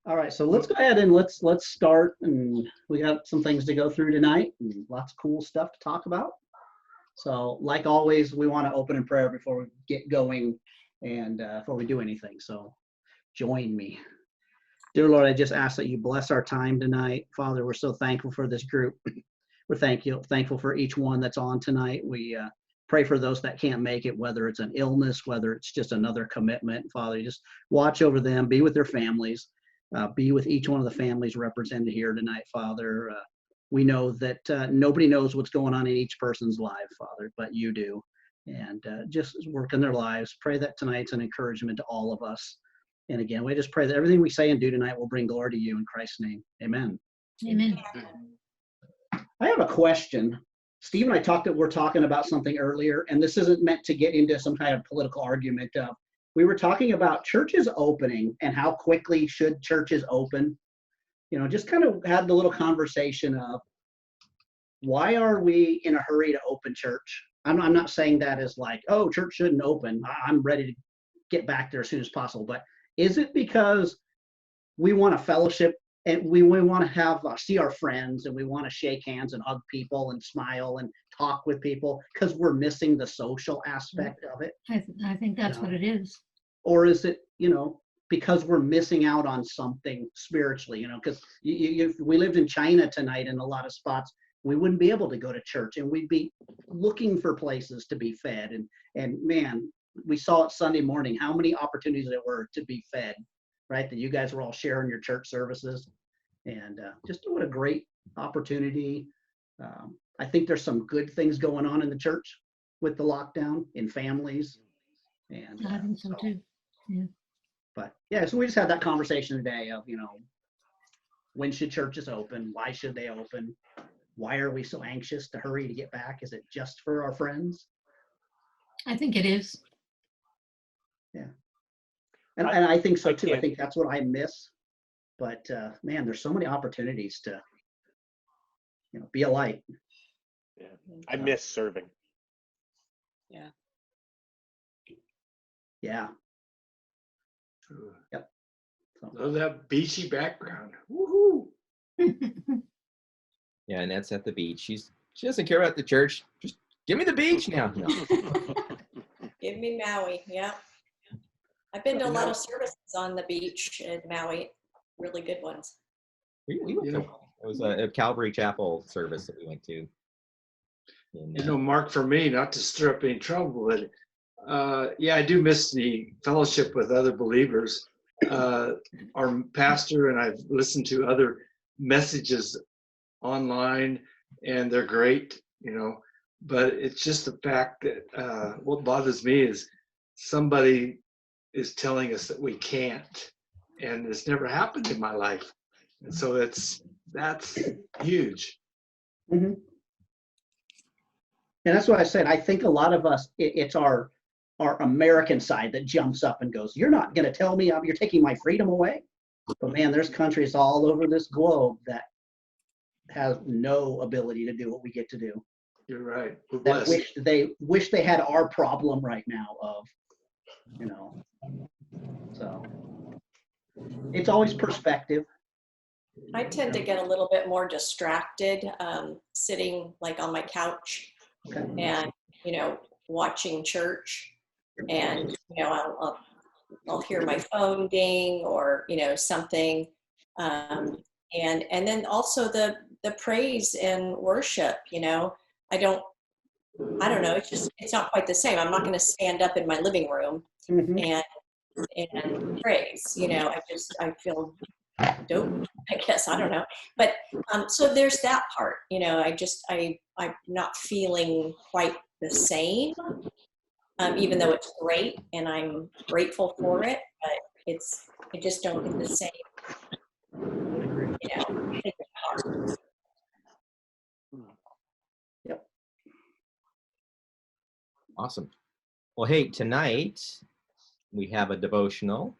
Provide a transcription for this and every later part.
All right, so let's go ahead and let's start. And we got some things to go through tonight and lots of cool stuff to talk about. So like always, we want to open in prayer before we get going and before we do anything. So join me. Dear Lord, I just ask that you bless our time tonight. Father, we're so thankful for this group. We're thankful for each one that's on tonight. We pray for those that can't make it, whether it's an illness, whether it's just another commitment. Father, just watch over them, be with their families. Be with each one of the families represented here tonight, Father. We know that nobody knows what's going on in each person's life, Father, but you do. And just work in their lives. Pray that tonight's an encouragement to all of us. And again, we just pray that everything we say and do tonight will bring glory to you in Christ's name. Amen. Amen. I have a question. Steve and I were talking about something earlier, and this isn't meant to get into some kind of political argument. We were talking about churches opening and how quickly should churches open. You know, just kind of had the little conversation of why are we in a hurry to open church? I'm not saying that as like, oh, church shouldn't open. I'm ready to get back there as soon as possible. But is it because we want to fellowship and we want to have see our friends and we want to shake hands and hug people and smile and talk with people because we're missing the social aspect of it? I think that's what it is. Or is it, because we're missing out on something spiritually, because if we lived in China tonight in a lot of spots, we wouldn't be able to go to church and we'd be looking for places to be fed. And man, we saw it Sunday morning, how many opportunities there were to be fed, right? That you guys were all sharing your church services. And just what a great opportunity. I think there's some good things going on in the church with the lockdown in families. And I think so too. Yeah. But yeah, so we just had that conversation today of, when should churches open? Why should they open? Why are we so anxious to hurry to get back? Is it just for our friends? I think it is. Yeah. And I think so too. I think that's what I miss. But man, there's so many opportunities to, be a light. Yeah. I miss serving. Yeah. Yeah. Yep. Love that beachy background. Woohoo! Yeah, Annette's at the beach. She doesn't care about the church. Just give me the beach now. No. Give me Maui. Yeah. I've been to a lot of services on the beach in Maui. Really good ones. We went to one. It was a Calvary Chapel service that we went to. And, Mark, for me, not to stir up any trouble, but I do miss the fellowship with other believers. Our pastor and I've listened to other messages online, and they're great, but it's just the fact that what bothers me is somebody is telling us that we can't, and it's never happened in my life. And so that's huge. Mm-hmm. And that's what I said. I think a lot of us, it's our American side that jumps up and goes, you're not going to tell me you're taking my freedom away? But man, there's countries all over this globe that have no ability to do what we get to do. You're right. We're that blessed. wish they had our problem right now of, so it's always perspective. I tend to get a little bit more distracted sitting like on my couch and, watching church, and, I'll hear my phone ding or, something. And then also the praise and worship, I don't know. It's not quite the same. I'm not going to stand up in my living room and praise, I feel dope, I guess. I don't know. But so there's that part, I'm not feeling quite the same, even though it's great and I'm grateful for it, but I just don't get the same, part. Yep. Awesome. Well, hey, tonight we have a devotional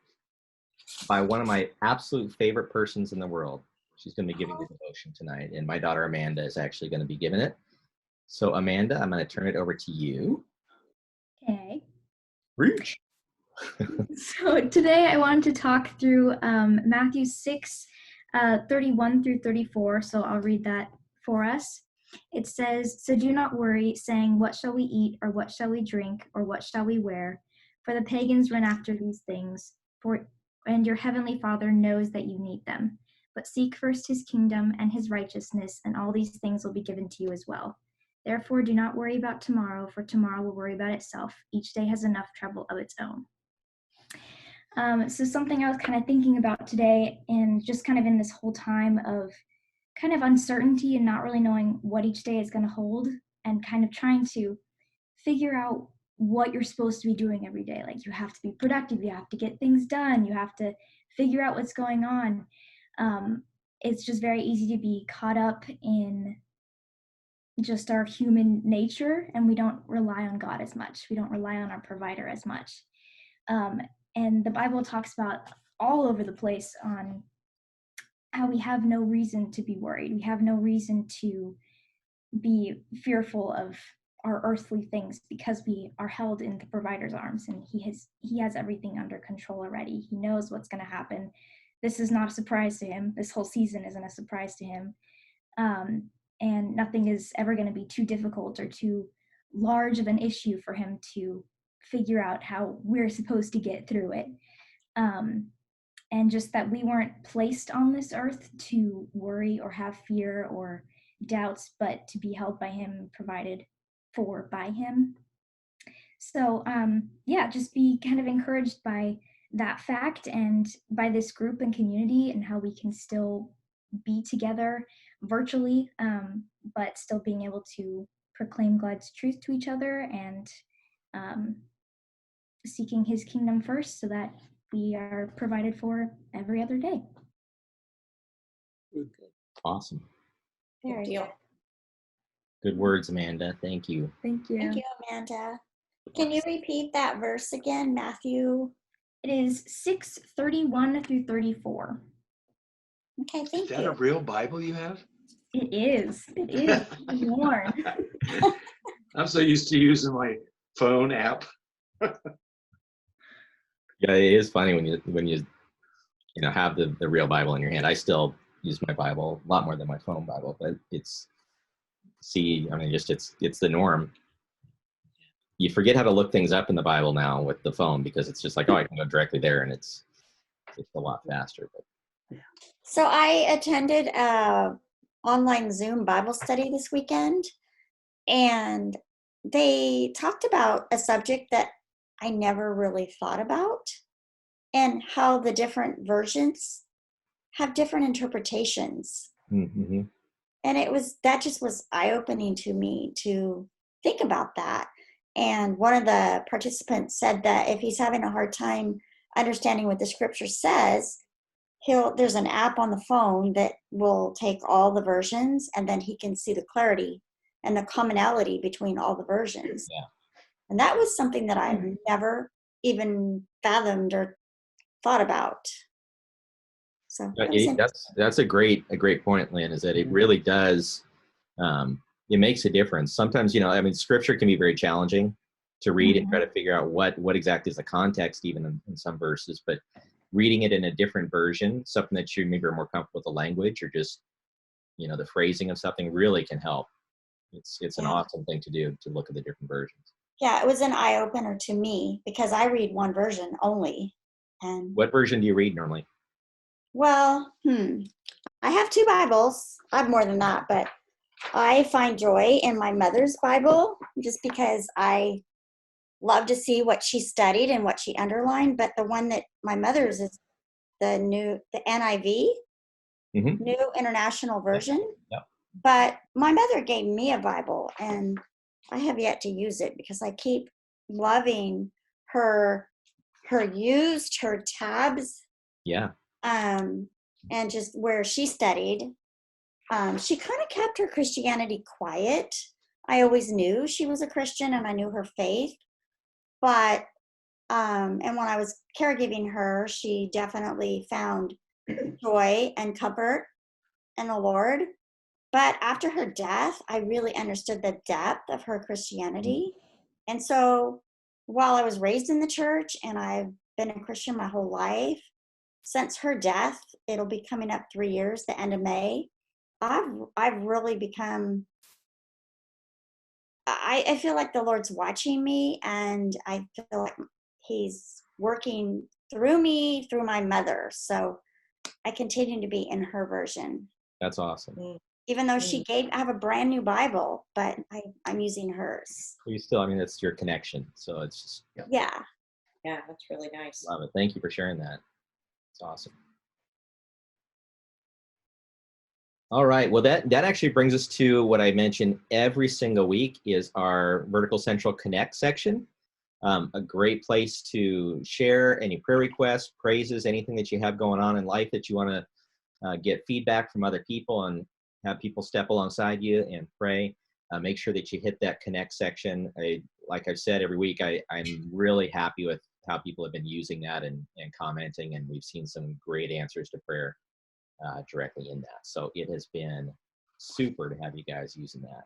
by one of my absolute favorite persons in the world. She's going to be giving the devotion tonight, and my daughter Amanda is actually going to be giving it. So Amanda, I'm going to turn it over to you. Okay. Reach. So today I wanted to talk through Matthew 6, 31 through 34. So I'll read that for us. It says, "So do not worry, saying, 'What shall we eat, or what shall we drink, or what shall we wear?' For the pagans run after these things, and your heavenly Father knows that you need them. But seek first his kingdom and his righteousness, and all these things will be given to you as well. Therefore do not worry about tomorrow, for tomorrow will worry about itself. Each day has enough trouble of its own." So something I was kind of thinking about today, and just kind of in this whole time of kind of uncertainty and not really knowing what each day is going to hold, and kind of trying to figure out what you're supposed to be doing every day. Like, you have to be productive, you have to get things done, you have to figure out what's going on. It's just very easy to be caught up in just our human nature, and we don't rely on God as much. We don't rely on our provider as much. And the Bible talks about all over the place on how we have no reason to be worried. We have no reason to be fearful of our earthly things, because we are held in the provider's arms, and he has everything under control already. He knows what's going to happen. This is not a surprise to him. This whole season isn't a surprise to him. And nothing is ever going to be too difficult or too large of an issue for him to figure out how we're supposed to get through it. And just that we weren't placed on this earth to worry or have fear or doubts, but to be held by him, provided for by him. So just be kind of encouraged by that fact, and by this group and community, and how we can still be together virtually, but still being able to proclaim God's truth to each other, and seeking his kingdom first, so that we are provided for every other day. Awesome. Good deal. Good words, Amanda. Thank you. Thank you. Thank you, Amanda. Can you repeat that verse again, Matthew? It is 6:31 through 34. Okay, Is thank that a you. real Bible you have? It is. It is. Warn. I'm so used to using my phone app. Yeah, it is funny when you have the real Bible in your hand. I still use my Bible a lot more than my phone Bible, but it's the norm. You forget how to look things up in the Bible now with the phone, because it's just like, oh, I can go directly there, and it's a lot faster. But So I attended a online Zoom Bible study this weekend, and they talked about a subject that I never really thought about, and how the different versions have different interpretations. mm-hmm. And that just was eye-opening to me to think about that. And one of the participants said that if he's having a hard time understanding what the scripture says, there's an app on the phone that will take all the versions, and then he can see the clarity and the commonality between all the versions. Yeah. And that was something that I've never even fathomed or thought about. So That's a great point, Lynn, is that it really does, it makes a difference. Sometimes, scripture can be very challenging to read and try to figure out what exactly is the context, even in some verses, but reading it in a different version, something that you maybe are more comfortable with the language, or just, the phrasing of something, really can help. It's an awesome thing to do, to look at the different versions. Yeah, it was an eye-opener to me, because I read one version only. And What version do you read normally? well, I have two Bibles. I have more than that, but I find joy in my mother's Bible, just because I love to see what she studied and what she underlined. But the one that my mother's is the NIV, New International Version. Yep. But my mother gave me a Bible, and I have yet to use it, because I keep loving her used, her tabs. Yeah. And just where she studied. She kind of kept her Christianity quiet. I always knew she was a Christian, and I knew her faith. But, and when I was caregiving her, she definitely found joy and comfort in the Lord. But after her death, I really understood the depth of her Christianity. And so while I was raised in the church and I've been a Christian my whole life, since her death, it'll be coming up 3 years, the end of May. I've really become. I feel like the Lord's watching me, and I feel like He's working through me, through my mother. So I continue to be in her version. That's awesome. Even though I have a brand new Bible, but I'm using hers. You still, I mean, it's your connection. So it's just, Yeah. Yeah, that's really nice. love it. Thank you for sharing that. It's awesome. All right. Well, that actually brings us to what I mentioned every single week is our Vertical Central Connect section. A great place to share any prayer requests, praises, anything that you have going on in life that you want to get feedback from other people and have people step alongside you and pray. Make sure that you hit that Connect section. Like I've said every week, I'm really happy with how people have been using that and commenting, and we've seen some great answers to prayer directly in that. So it has been super to have you guys using that.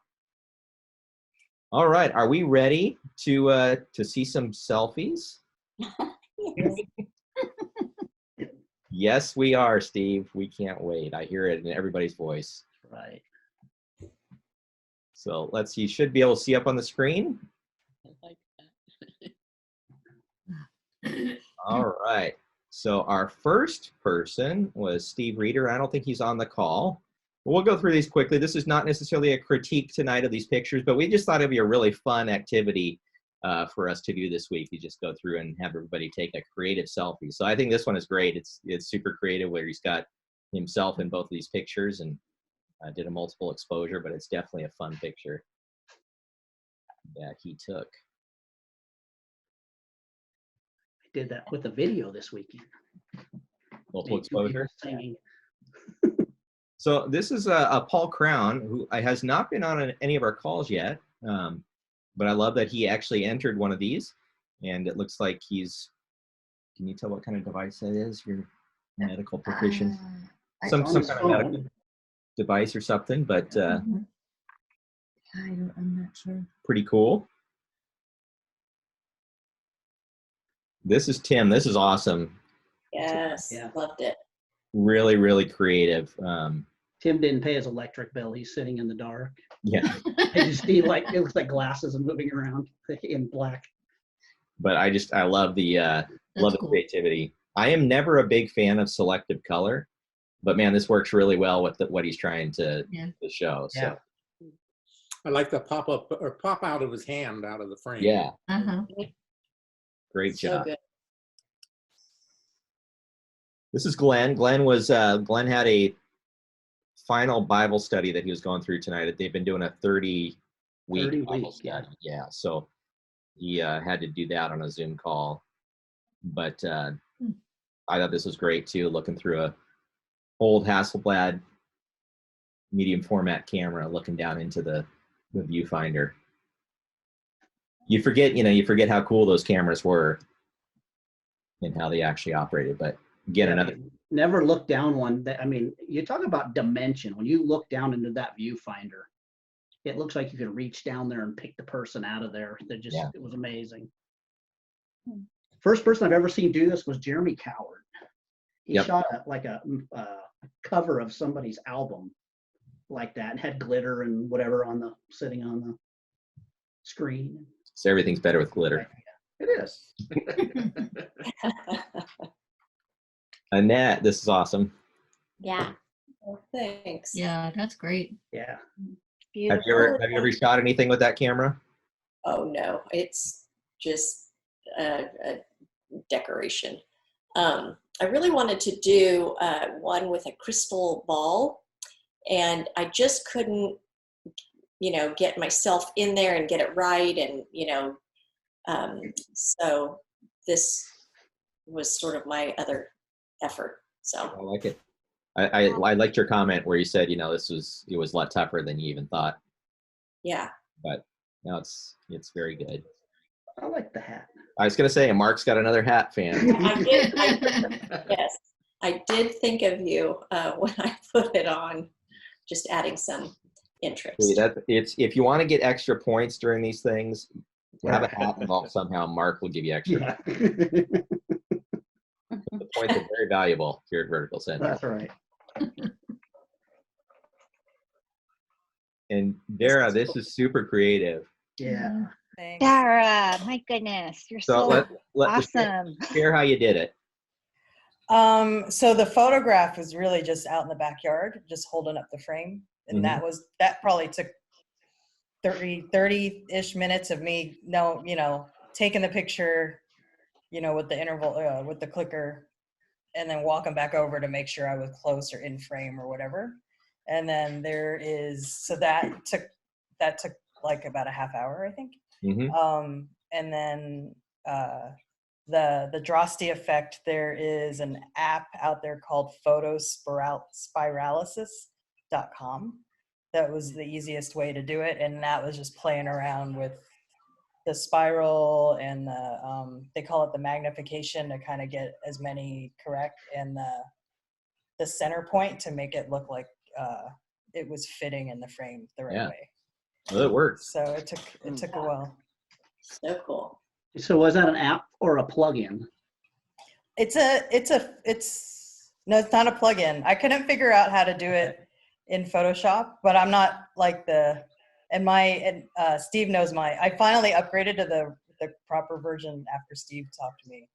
All right, are we ready to see some selfies? Yes. Yes, we are, Steve. We can't wait. I hear it in everybody's voice. Right. So let's see. You should be able to see up on the screen. All right. So our first person was Steve Reeder. I don't think he's on the call. We'll go through these quickly. This is not necessarily a critique tonight of these pictures, but we just thought it'd be a really fun activity for us to do this week. You just go through and have everybody take a creative selfie. So I think this one is great. It's super creative where he's got himself in both of these pictures and did a multiple exposure, but it's definitely a fun picture that he took. I did that with a video this weekend. Multiple Made two people exposure. singing. So this is a Paul Crown, who has not been on any of our calls yet, but I love that he actually entered one of these, and it looks like he's, can you tell what kind of device that is? Your medical proficient? Some on his kind of medical phone. device or something, but I'm not sure. pretty cool. This is Tim. This is awesome. Yes, Yeah. loved it. Really, really creative. Tim didn't pay his electric bill. He's sitting in the dark. Yeah, I just see like, it looks like glasses and moving around in black. but I love the love the cool. creativity. I am never a big fan of selective color, but man, this works really well with what he's trying to show. So Yeah. I like the pop up or pop out of his hand out of the frame. yeah, Uh-huh. great So job. good. This is Glenn. Glenn had a final Bible study that he was going through tonight. They've been doing a 30-week 30 Bible week, study. Yeah, so he had to do that on a Zoom call. But I thought this was great too, looking through a old Hasselblad medium format camera, looking down into the viewfinder. You forget how cool those cameras were and how they actually operated. But again, Yeah, another. Never look down one. I mean, you talk about dimension. When you look down into that viewfinder, it looks like you could reach down there and pick the person out of there. It was amazing. First person I've ever seen do this was Jeremy Coward. He Yep. shot a cover of somebody's album like that and had glitter and whatever sitting on the screen. So everything's better with glitter. It is. Annette, this is awesome. Yeah. Well, thanks. Yeah, that's great. Yeah. Have you ever shot anything with that camera? Oh no, it's just a decoration. I really wanted to do one with a crystal ball, and I just couldn't, get myself in there and get it right, and so this was sort of my other effort. So I like it. I liked your comment where you said, it was a lot tougher than you even thought, yeah. but no, it's very good. I like the hat. I was gonna say, Mark's got another hat fan. Yes, I did think of you when I put it on, just adding some interest. If you want to get extra points during these things, Have a hat involved somehow. Mark will give you extra. Yeah. The points are very valuable here at Vertical Center. That's right. And Dara, this is super creative. Yeah. Thanks. Dara, my goodness, you're So so let awesome. share how you did it. So the photograph was really just out in the backyard, just holding up the frame. And that probably took 30-ish minutes of me, taking the picture, with the interval, with the clicker, and then walking back over to make sure I was close or in frame or whatever. And then that took like about a half hour, I think. Mm-hmm. And then the Drosty effect, there is an app out there called photospiralysis.com. That was the easiest way to do it. And that was just playing around with the spiral and they call it the magnification to kind of get as many correct, and the center point to make it look like it was fitting in the frame the right way. Well, it worked. So it took a while. So cool. So was that an app or a plugin? It's not a plugin. I couldn't figure out how to do it in Photoshop, but I'm not like Steve knows I finally upgraded to the proper version after Steve talked to me.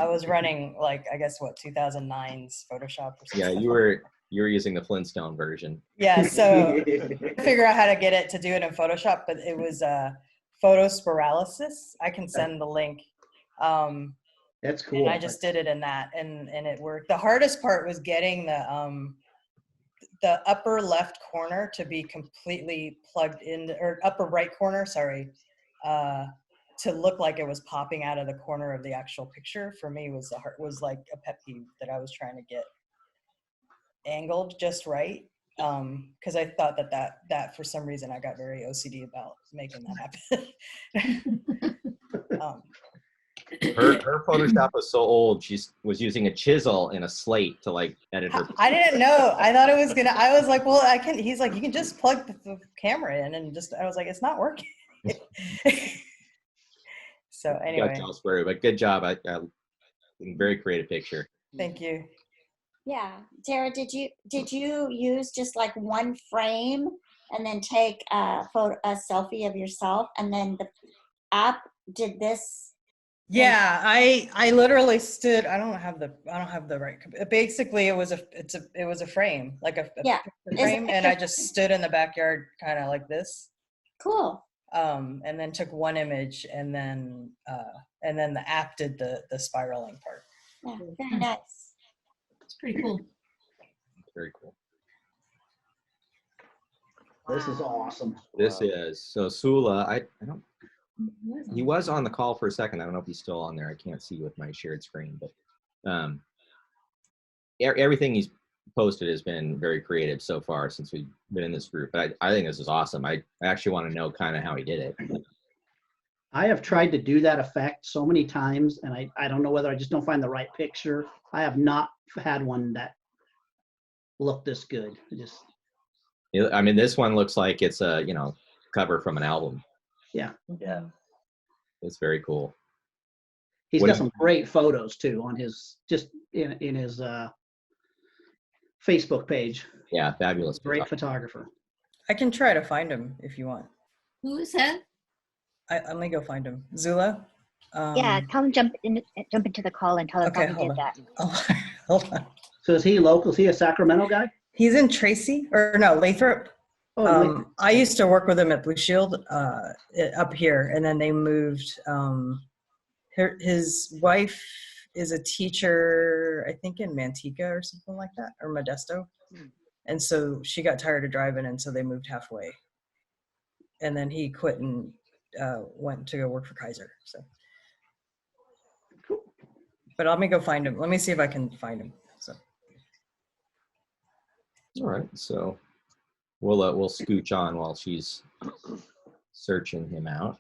I was running 2009's Photoshop or something. Yeah, you were using the Flintstone version. Yeah, so figure out how to get it to do it in Photoshop, but it was Photospiralysis. I can send the link. That's cool. And I just did it in that, and it worked. The hardest part was getting the upper left corner to be completely plugged in, or upper right corner, sorry, to look like it was popping out of the corner of the actual picture. For me, was like a pet peeve that I was trying to get angled just right, because I thought that for some reason I got very OCD about making that happen. Her Photoshop was so old, she was using a chisel and a slate to edit her. I didn't know. I thought it was I was like, well, I can. He's like, you can just plug the camera in, and I was like, it's not working. So anyway. But good job. I very creative picture. Thank you. Yeah, Dara, did you use just like one frame and then take a selfie of yourself, and then the app did this? Yeah, I literally stood. I don't have the right. Basically, it was a frame, like a frame, and I just stood in the backyard, kind of like this. Cool. And then took one image, and then the app did the spiraling part. Yeah, very nice. It's pretty cool. Very cool. This is awesome. This is so Sula. I don't. He was on the call for a second. I don't know if he's still on there. I can't see with my shared screen, but everything he's posted has been very creative so far since we've been in this group. But I think this is awesome. I actually want to know kind of how he did it. I have tried to do that effect so many times, and I don't know whether I just don't find the right picture. I have not had one that looked this good. I mean, this one looks like it's a cover from an album. Yeah. Yeah. It's very cool. He's got some great photos too on his in his Facebook page. Yeah, fabulous. Great photographer. I can try to find him if you want. Who is that? Let me go find him. Zula. Yeah, tell him jump into the call and tell him how he did that. Hold on. So is he local? Is he a Sacramento guy? He's in Tracy, or no, Lathrop. I used to work with him at Blue Shield up here, and then they moved. His wife is a teacher, I think in Manteca or something like that, or Modesto. And so she got tired of driving, and so they moved halfway. And then he quit and went to go work for Kaiser. So, but let me go find him. Let me see if I can find him. So, all right. So. We'll scooch on while she's searching him out.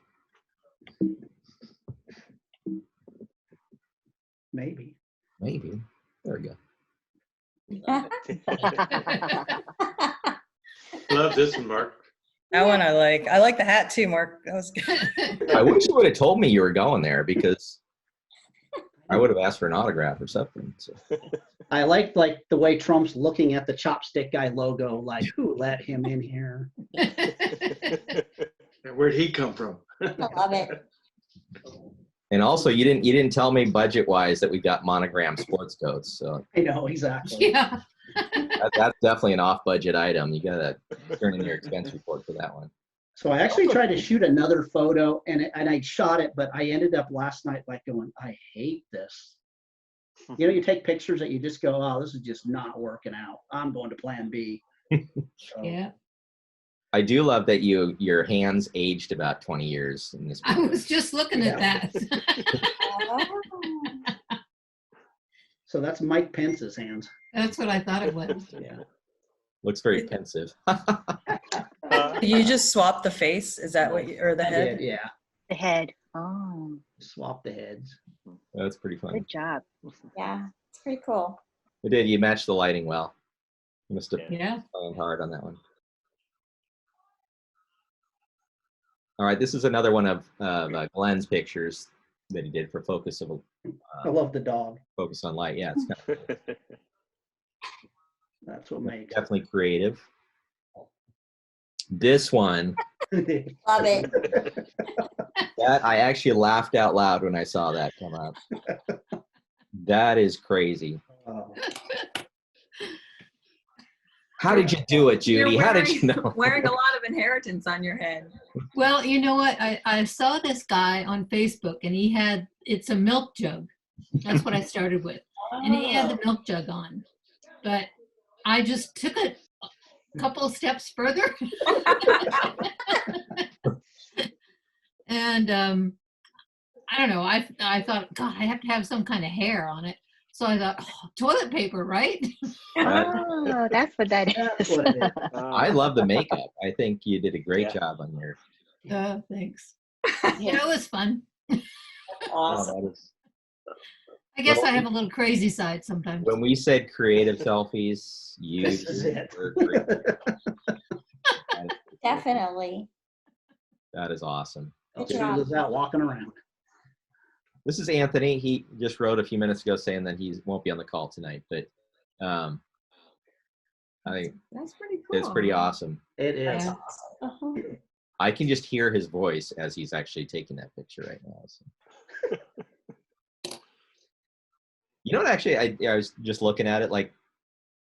Maybe. There we go. Love this one, Mark. That one I like. I like the hat too, Mark. That was good. I wish you would have told me you were going there because I would have asked for an autograph or something. So. I like the way Trump's looking at the chopstick guy logo, like, who let him in here? Where'd he come from? I love it. And also, you didn't tell me budget wise that we got monogram sports coats. So I know, exactly. Yeah. that's definitely an off budget item. You gotta turn in your expense report for that one. So I actually tried to shoot another photo and I shot it, but I ended up last night like going, I hate this. You know, you take pictures that you just go, oh, this is just not working out. I'm going to plan B. So, Yeah. I do love that your hands aged about 20 years in this. I was just looking at that. So that's Mike Pence's hands. That's what I thought it was. Yeah. Looks very pensive. You just swap the face? Is that what you, or the I head? did, yeah. The head. Oh, Swap the heads. That's pretty fun. good job. Yeah, it's pretty cool. It did. You matched the lighting well. You must have Yeah. planned hard on that one. All right, this is another one of Glenn's pictures that he did for Focus I love the dog. Focus on Light. Yeah, it's kind of That's what makes definitely creative. This one, it. Love it. that I actually laughed out loud when I saw that come up. That is crazy. Oh. How did you do it, Judy? How did you know? Wearing a lot of inheritance on your head. Well, you know what? I saw this guy on Facebook and it's a milk jug. That's what I started with. And he had the milk jug on. But I just took it a couple of steps further. And I don't know. I thought, God, I have to have some kind of hair on it. So I thought, oh, toilet paper, right? Oh, that's what that That's is. what it is. I love the makeup. I think you did a great job on your. Thanks. You know, it was fun. Awesome. Oh, that is, I guess I have a little crazy side sometimes. when we said creative selfies, you This is it. were creative. Definitely. That is awesome. Good She job. was out walking around. This is Anthony. He just wrote a few minutes ago saying that he won't be on the call tonight, but I think That's pretty cool. it's pretty awesome. It is. Yeah. Uh-huh. I can just hear his voice as he's actually taking that picture right now. So. You know what? Actually, I was just looking at it. Like,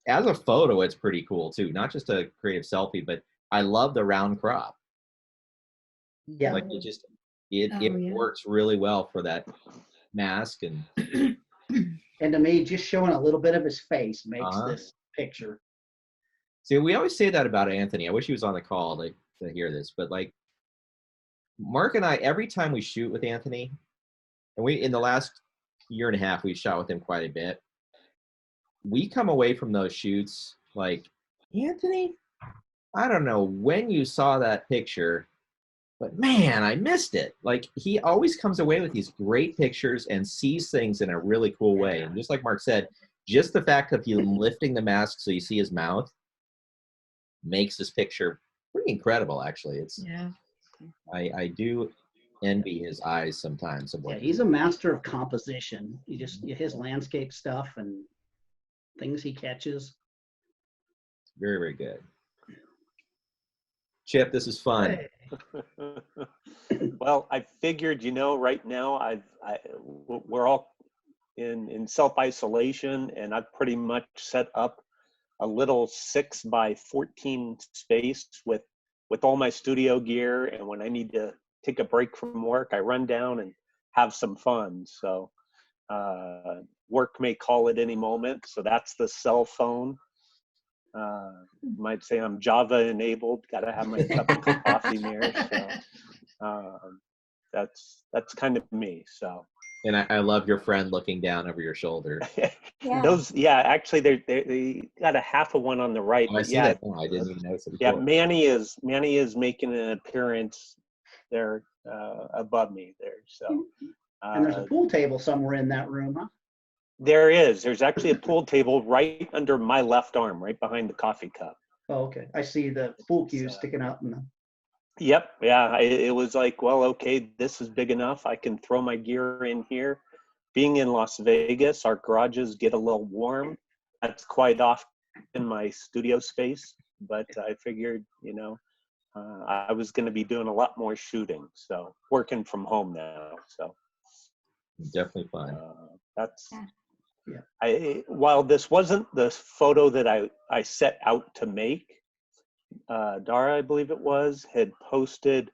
as a photo, it's pretty cool too. Not just a creative selfie, but I love the round crop. Yeah. Like it Oh, yeah. works really well for that mask and. And to me, just showing a little bit of his face makes Uh-huh. this picture. See, we always say that about Anthony. I wish he was on the call to hear this, but like Mark and I, every time we shoot with Anthony, and we in the last year and a half, we've shot with him quite a bit. We come away from those shoots like, Anthony, I don't know when you saw that picture, but man, I missed it. Like he always comes away with these great pictures and sees things in a really cool way. And just like Mark said, just the fact of him lifting the mask so you see his mouth makes this picture pretty incredible. Actually, it's Yeah. I do envy his eyes sometimes. Of Yeah, what he's a master of composition. His landscape stuff and things he catches. very, very good. Chip, this is fun. Hey. Well, I figured, right now we're all in self-isolation, and I've pretty much set up a little 6x14 space with all my studio gear. And when I need to take a break from work, I run down and have some fun. So work may call at any moment. So that's the cell phone. Might say I'm Java enabled. Got to have my cup of coffee there. So that's kind of me. So. And I love your friend looking down over your shoulder. Yeah. Those, actually, they got a half of one on the right. Oh, I But see that. Oh, I didn't even notice it yeah, before. Manny is making an appearance there above me there. So And there's a pool table somewhere in that room, huh? there's actually a pool table right under my left arm, right behind the coffee cup. Oh, okay. I see the pool cue sticking out in the Yep. Yeah. It was like, well, okay, this is big enough. I can throw my gear in here. Being in Las Vegas, our garages get a little warm. That's quite often in my studio space, but I figured, I was going to be doing a lot more shooting. So working from home now. So Definitely fun. that's, Yeah. while this wasn't the photo that I set out to make, Dara, I believe it was, had posted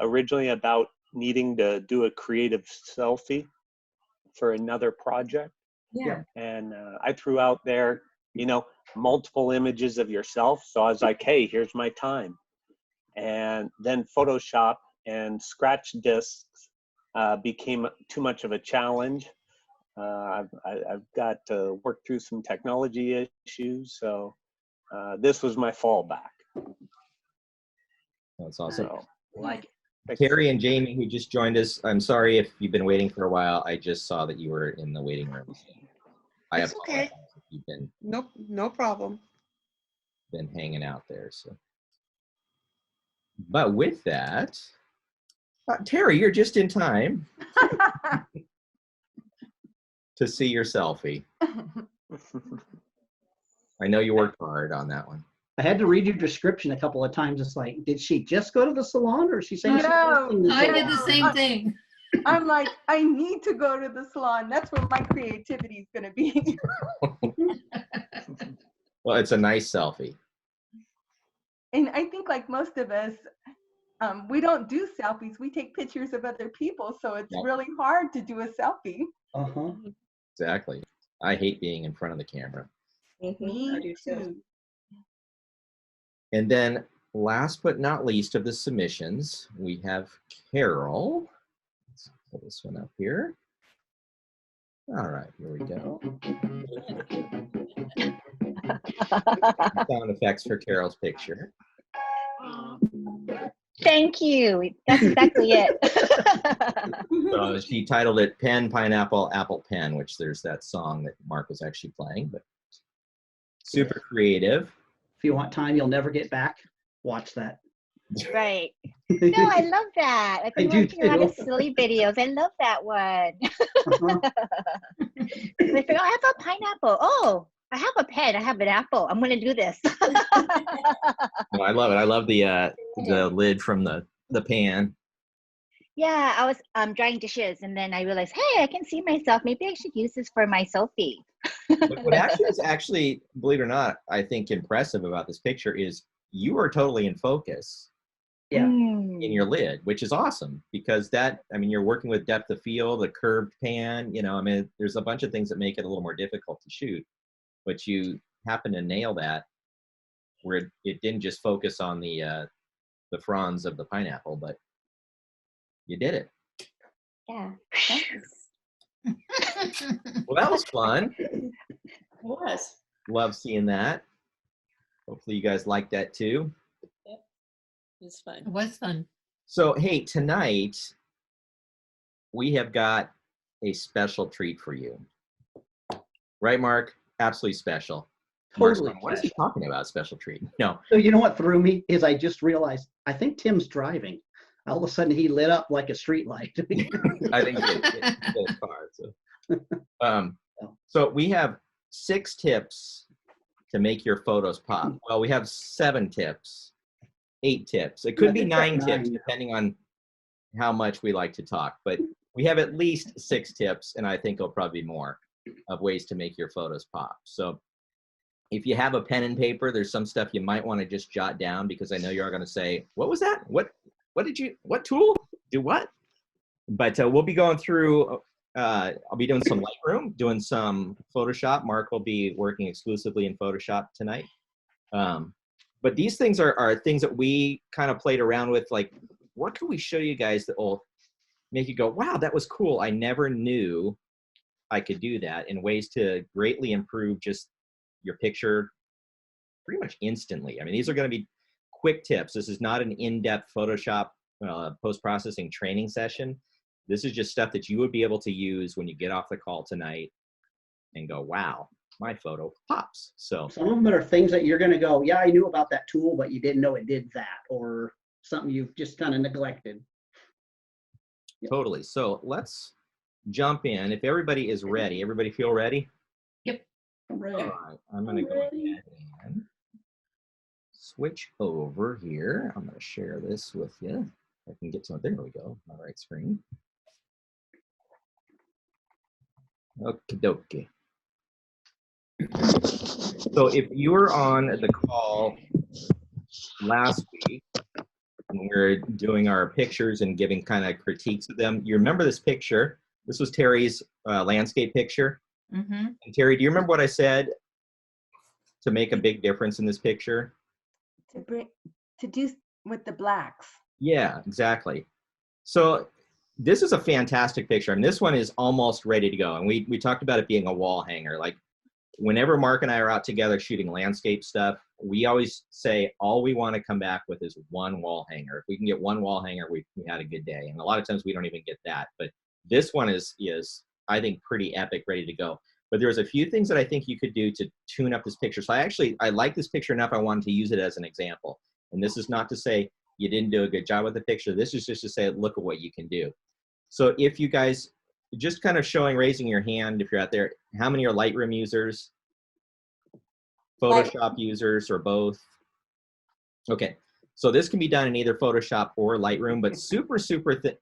originally about needing to do a creative selfie for another project. Yeah. And I threw out there, multiple images of yourself. So I was like, hey, here's my time. And then Photoshop and scratch discs became too much of a challenge. I've got to work through some technology issues. So this was my fallback. That's awesome. So, Like it. Terry and Jamie, who just joined us, I'm sorry if you've been waiting for a while. I just saw that you were in the waiting room. I It's okay. apologize if you've been Nope, no problem. hanging out there. So, but with that, Terry, you're just in time to see your selfie. I know you worked hard on that one. I had to read your description a couple of times. It's like, did she just go to the salon, or is she saying No, she's in the I salon? did the same thing. I'm like, I need to go to the salon. That's where my creativity is going to be. Well, it's a nice selfie. And I think like most of us, we don't do selfies. We take pictures of other people. So it's Yep. really hard to do a selfie. Uh-huh. Exactly. I hate being in front of the camera. Me too. And then last but not least of the submissions, we have Carol. Let's pull this one up here. All right, here we go. Sound effects for Carol's picture. Thank you. That's exactly it. So she titled it Pen, Pineapple, Apple Pen, which there's that song that Mark was actually playing, but super creative. If you want time you'll never get back, watch that. Right. No, I love that. I've been I do watching a lot of too. silly videos. I love that one. Uh-huh. I forgot I have a pineapple. Oh, I have a pen. I have an apple. I'm going to do this. No, I love it. I love the lid from the pan. Yeah, I was drying dishes, and then I realized, hey, I can see myself. Maybe I should use this for my selfie. But what actually, believe it or not, I think impressive about this picture is you are totally in focus. Yeah. In your lid, which is awesome because you're working with depth of field, a curved pan, there's a bunch of things that make it a little more difficult to shoot, but you happen to nail that where it didn't just focus on the fronds of the pineapple, but you did it. Yeah. Well, that was fun. It was. Love seeing that. Hopefully you guys liked that too. It was fun. It was fun. So, hey, tonight we have got a special treat for you. Right, Mark? Absolutely special. Mark's Totally going, what is he talking about, special treat? No. So you know what threw me is I just realized I think Tim's driving. All of a sudden he lit up like a street light. I think it's his car. So we have 6 tips to make your photos pop. Well, we have 7 tips, 8 tips. It could be 9 tips depending on how much we like to talk. But we have at least 6 tips, and I think it'll probably be more of ways to make your photos pop. So if you have a pen and paper, there's some stuff you might want to just jot down because I know you're going to say, what was that? What tool? Do what? But we'll be going through, I'll be doing some Lightroom, doing some Photoshop. Mark will be working exclusively in Photoshop tonight. But these things are things that we kind of played around with, like, what can we show you guys that will make you go, wow, that was cool. I never knew I could do that, in ways to greatly improve just your picture pretty much instantly. I mean, these are going to be quick tips. This is not an in-depth Photoshop post-processing training session. This is just stuff that you would be able to use when you get off the call tonight and go, wow, my photo pops. So some of them are things that you're going to go, yeah, I knew about that tool, but you didn't know it did that, or something you've just kind of neglected. Totally. So let's jump in. If everybody is ready, everybody feel ready? Yep. All right. I'm going to go ahead and switch over here. I'm going to share this with you. I can get to it. There we go. All right, screen. Okie dokie. So if you were on the call last week, when we were doing our pictures and giving kind of critiques of them, you remember this picture? This was Terry's landscape picture. Mm-hmm. And Terry, do you remember what I said to make a big difference in this picture? To do with the blacks. Yeah, exactly. So this is a fantastic picture. I mean, this one is almost ready to go. And we talked about it being a wall hanger. Like whenever Mark and I are out together shooting landscape stuff, we always say all we want to come back with is one wall hanger. If we can get one wall hanger, we had a good day. And a lot of times we don't even get that. But this one is I think, pretty epic, ready to go. But there's a few things that I think you could do to tune up this picture. So I like this picture enough, I wanted to use it as an example. And this is not to say you didn't do a good job with the picture. This is just to say, look at what you can do. So if you guys, just kind of raising your hand if you're out there, how many are Lightroom users? Photoshop users, or both? Okay, so this can be done in either Photoshop or Lightroom, but super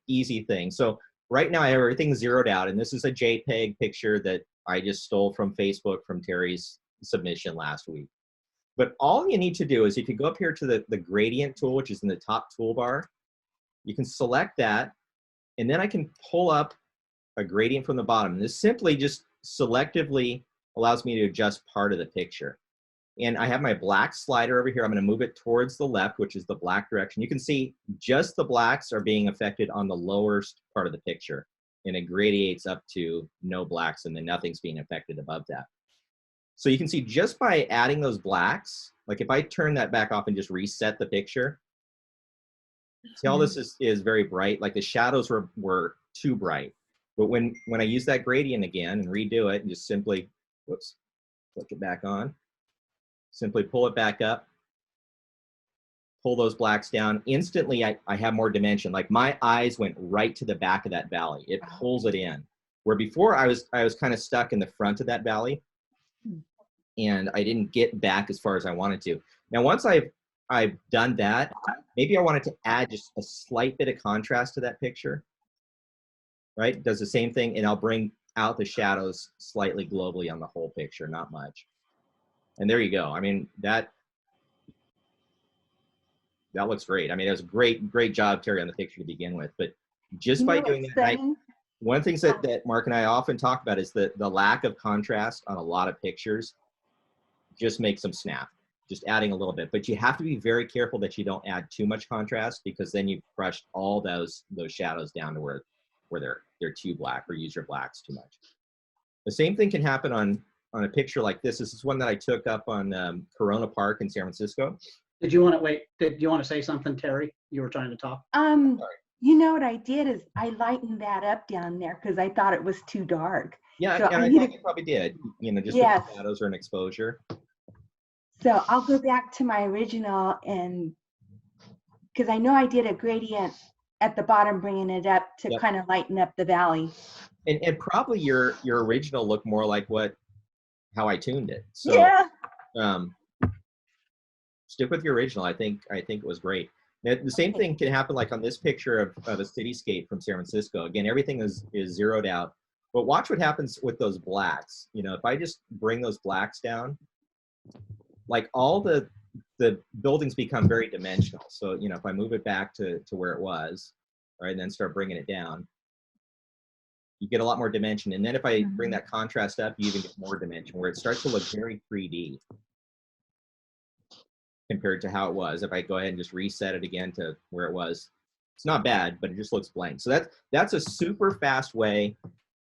easy thing. So right now I have everything zeroed out, and this is a JPEG picture that I just stole from Facebook from Terry's submission last week. But all you need to do is if you go up here to the gradient tool, which is in the top toolbar, you can select that, and then I can pull up a gradient from the bottom. And this simply just selectively allows me to adjust part of the picture. And I have my black slider over here. I'm going to move it towards the left, which is the black direction. You can see just the blacks are being affected on the lowest part of the picture. And it gradiates up to no blacks, and then nothing's being affected above that. So you can see just by adding those blacks, like if I turn that back off and just reset the picture, see all this is very bright. Like the shadows were too bright. But when I use that gradient again and redo it and just simply, whoops, click it back on, simply pull it back up, pull those blacks down, instantly I have more dimension. Like my eyes went right to the back of that valley. It pulls it in. Where before I was kind of stuck in the front of that valley, and I didn't get back as far as I wanted to. Now once I've done that, maybe I wanted to add just a slight bit of contrast to that picture, right? Does the same thing, and I'll bring out the shadows slightly globally on the whole picture, not much. And there you go. I mean, that looks great. I mean, it was a great job, Terry, on the picture to begin with. But just by doing that, one of the things that Mark and I often talk about is the lack of contrast on a lot of pictures just makes them snap. Just adding a little bit. But you have to be very careful that you don't add too much contrast, because then you've crushed all those shadows down to where they're too black, or use your blacks too much. The same thing can happen on a picture like this. This is one that I took up on Corona Park in San Francisco. Did you want to say something, Terry? You were trying to talk. You know what I did is I lightened that up down there because I thought it was too dark. Yeah, so and I thought you probably did. You know, just with the shadows or an exposure. So I'll go back to my original, and because I know I did a gradient at the bottom, bringing it up to kind of lighten up the valley. And probably your original looked more like how I tuned it. So yeah. Stick with your original. I think it was great. Now, the same thing can happen like on this picture of a cityscape from San Francisco. Again, everything is zeroed out. But watch what happens with those blacks. You know, if I just bring those blacks down, like all the buildings become very dimensional. So, you know, if I move it back to where it was, right, and then start bringing it down, you get a lot more dimension. And then if I bring that contrast up, you even get more dimension, where it starts to look very 3D compared to how it was. If I go ahead and just reset it again to where it was, it's not bad, but it just looks blank. So that's a super fast way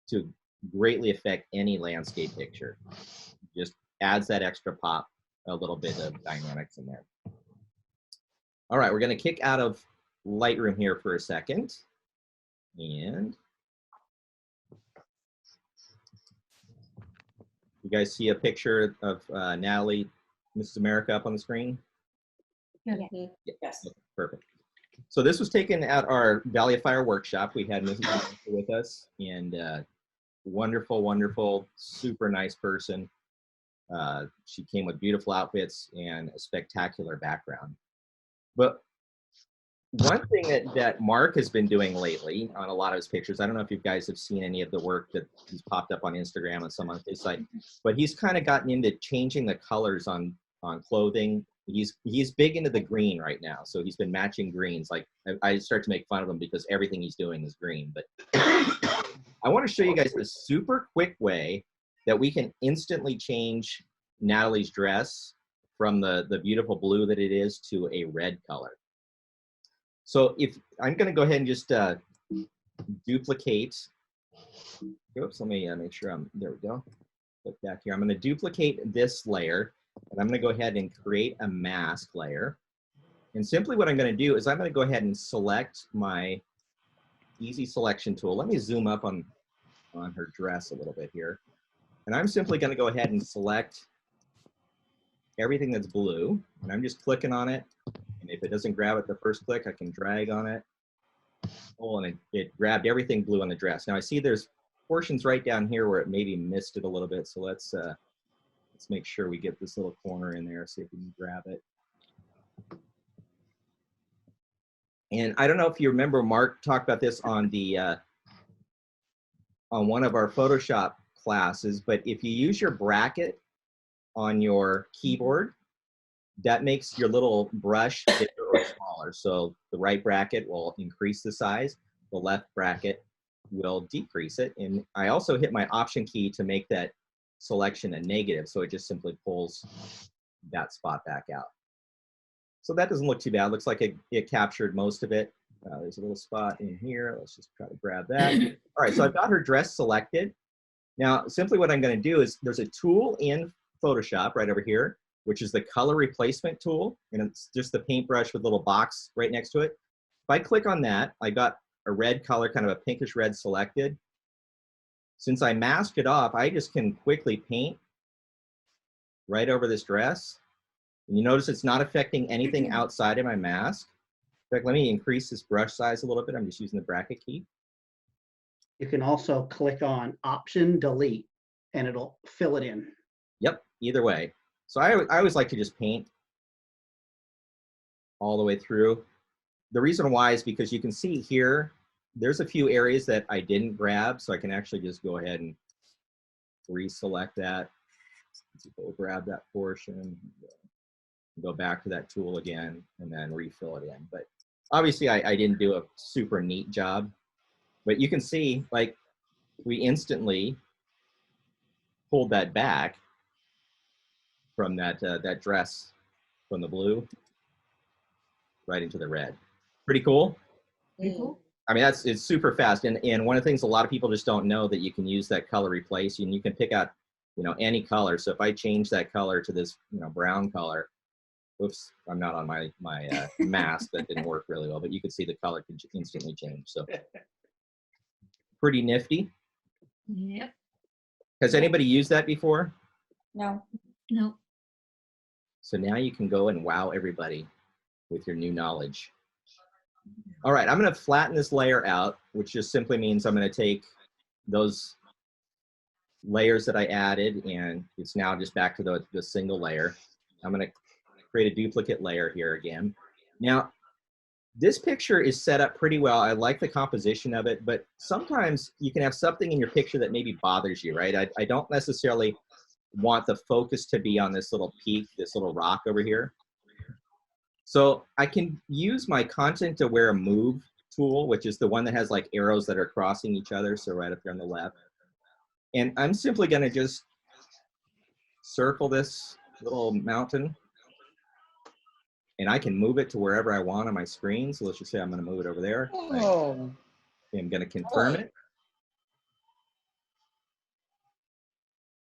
to greatly affect any landscape picture. Just adds that extra pop, a little bit of dynamics in there. All right, we're going to kick out of Lightroom here for a second. And you guys see a picture of Natalie, Mrs. America up on the screen? Yes. Perfect. So this was taken at our Valley of Fire workshop. We had Mrs. Monica with us, and wonderful, wonderful, super nice person. She came with beautiful outfits and a spectacular background. But one thing that Mark has been doing lately on a lot of his pictures, I don't know if you guys have seen any of the work that he's popped up on Instagram and some on his site, but he's kind of gotten into changing the colors on clothing. He's big into the green right now, so he's been matching greens. Like I start to make fun of him because everything he's doing is green. But I want to show you guys a super quick way that we can instantly change Natalie's dress from the beautiful blue that it is to a red color. So if I'm going to go ahead and just duplicate. Oops, let me make sure there we go. Look back here. I'm going to duplicate this layer, and I'm going to go ahead and create a mask layer. And simply what I'm going to do is I'm going to go ahead and select my easy selection tool. Let me zoom up on her dress a little bit here. And I'm simply going to go ahead and select everything that's blue, and I'm just clicking on it. And if it doesn't grab it the first click, I can drag on it. Oh, and it grabbed everything blue on the dress. Now I see there's portions right down here where it maybe missed it a little bit. So let's make sure we get this little corner in there, see if we can grab it. And I don't know if you remember, Mark talked about this on one of our Photoshop classes, but if you use your bracket on your keyboard, that makes your little brush bigger or smaller. So the right bracket will increase the size, the left bracket will decrease it. And I also hit my Option key to make that selection a negative, so it just simply pulls that spot back out. So that doesn't look too bad. It looks like it captured most of it. There's a little spot in here. Let's just try to grab that. All right, so I've got her dress selected. Now, simply what I'm going to do is there's a tool in Photoshop right over here, which is the color replacement tool. And it's just the paintbrush with a little box right next to it. If I click on that, I got a red color, kind of a pinkish red selected. Since I masked it off, I just can quickly paint right over this dress. And you notice it's not affecting anything outside of my mask. In fact, let me increase this brush size a little bit. I'm just using the bracket key. You can also click on Option Delete, and it'll fill it in. Yep, either way. So I always like to just paint all the way through. The reason why is because you can see here, there's a few areas that I didn't grab, so I can actually just go ahead and reselect that. We'll grab that portion, go back to that tool again, and then refill it in. But obviously I didn't do a super neat job, but you can see like we instantly pulled that back from that dress from the blue right into the red. Pretty cool. Pretty cool. I mean, it's super fast. And one of the things a lot of people just don't know that you can use that color replace, and you can pick out, any color. So if I change that color to this, brown color, oops, I'm not on my mask. That didn't work really well, but you can see the color can instantly change. So pretty nifty. Yep. Has anybody used that before? No. No. So now you can go and wow everybody with your new knowledge. All right, I'm going to flatten this layer out, which just simply means I'm going to take those layers that I added, and it's now just back to the single layer. I'm going to create a duplicate layer here again. Now, this picture is set up pretty well. I like the composition of it, but sometimes you can have something in your picture that maybe bothers you, right? I don't necessarily want the focus to be on this little peak, this little rock over here. So I can use my Content Aware Move tool, which is the one that has like arrows that are crossing each other. So right up here on the left. And I'm simply going to just circle this little mountain, and I can move it to wherever I want on my screen. So let's just say I'm going to move it over there. Oh. I'm going to confirm it.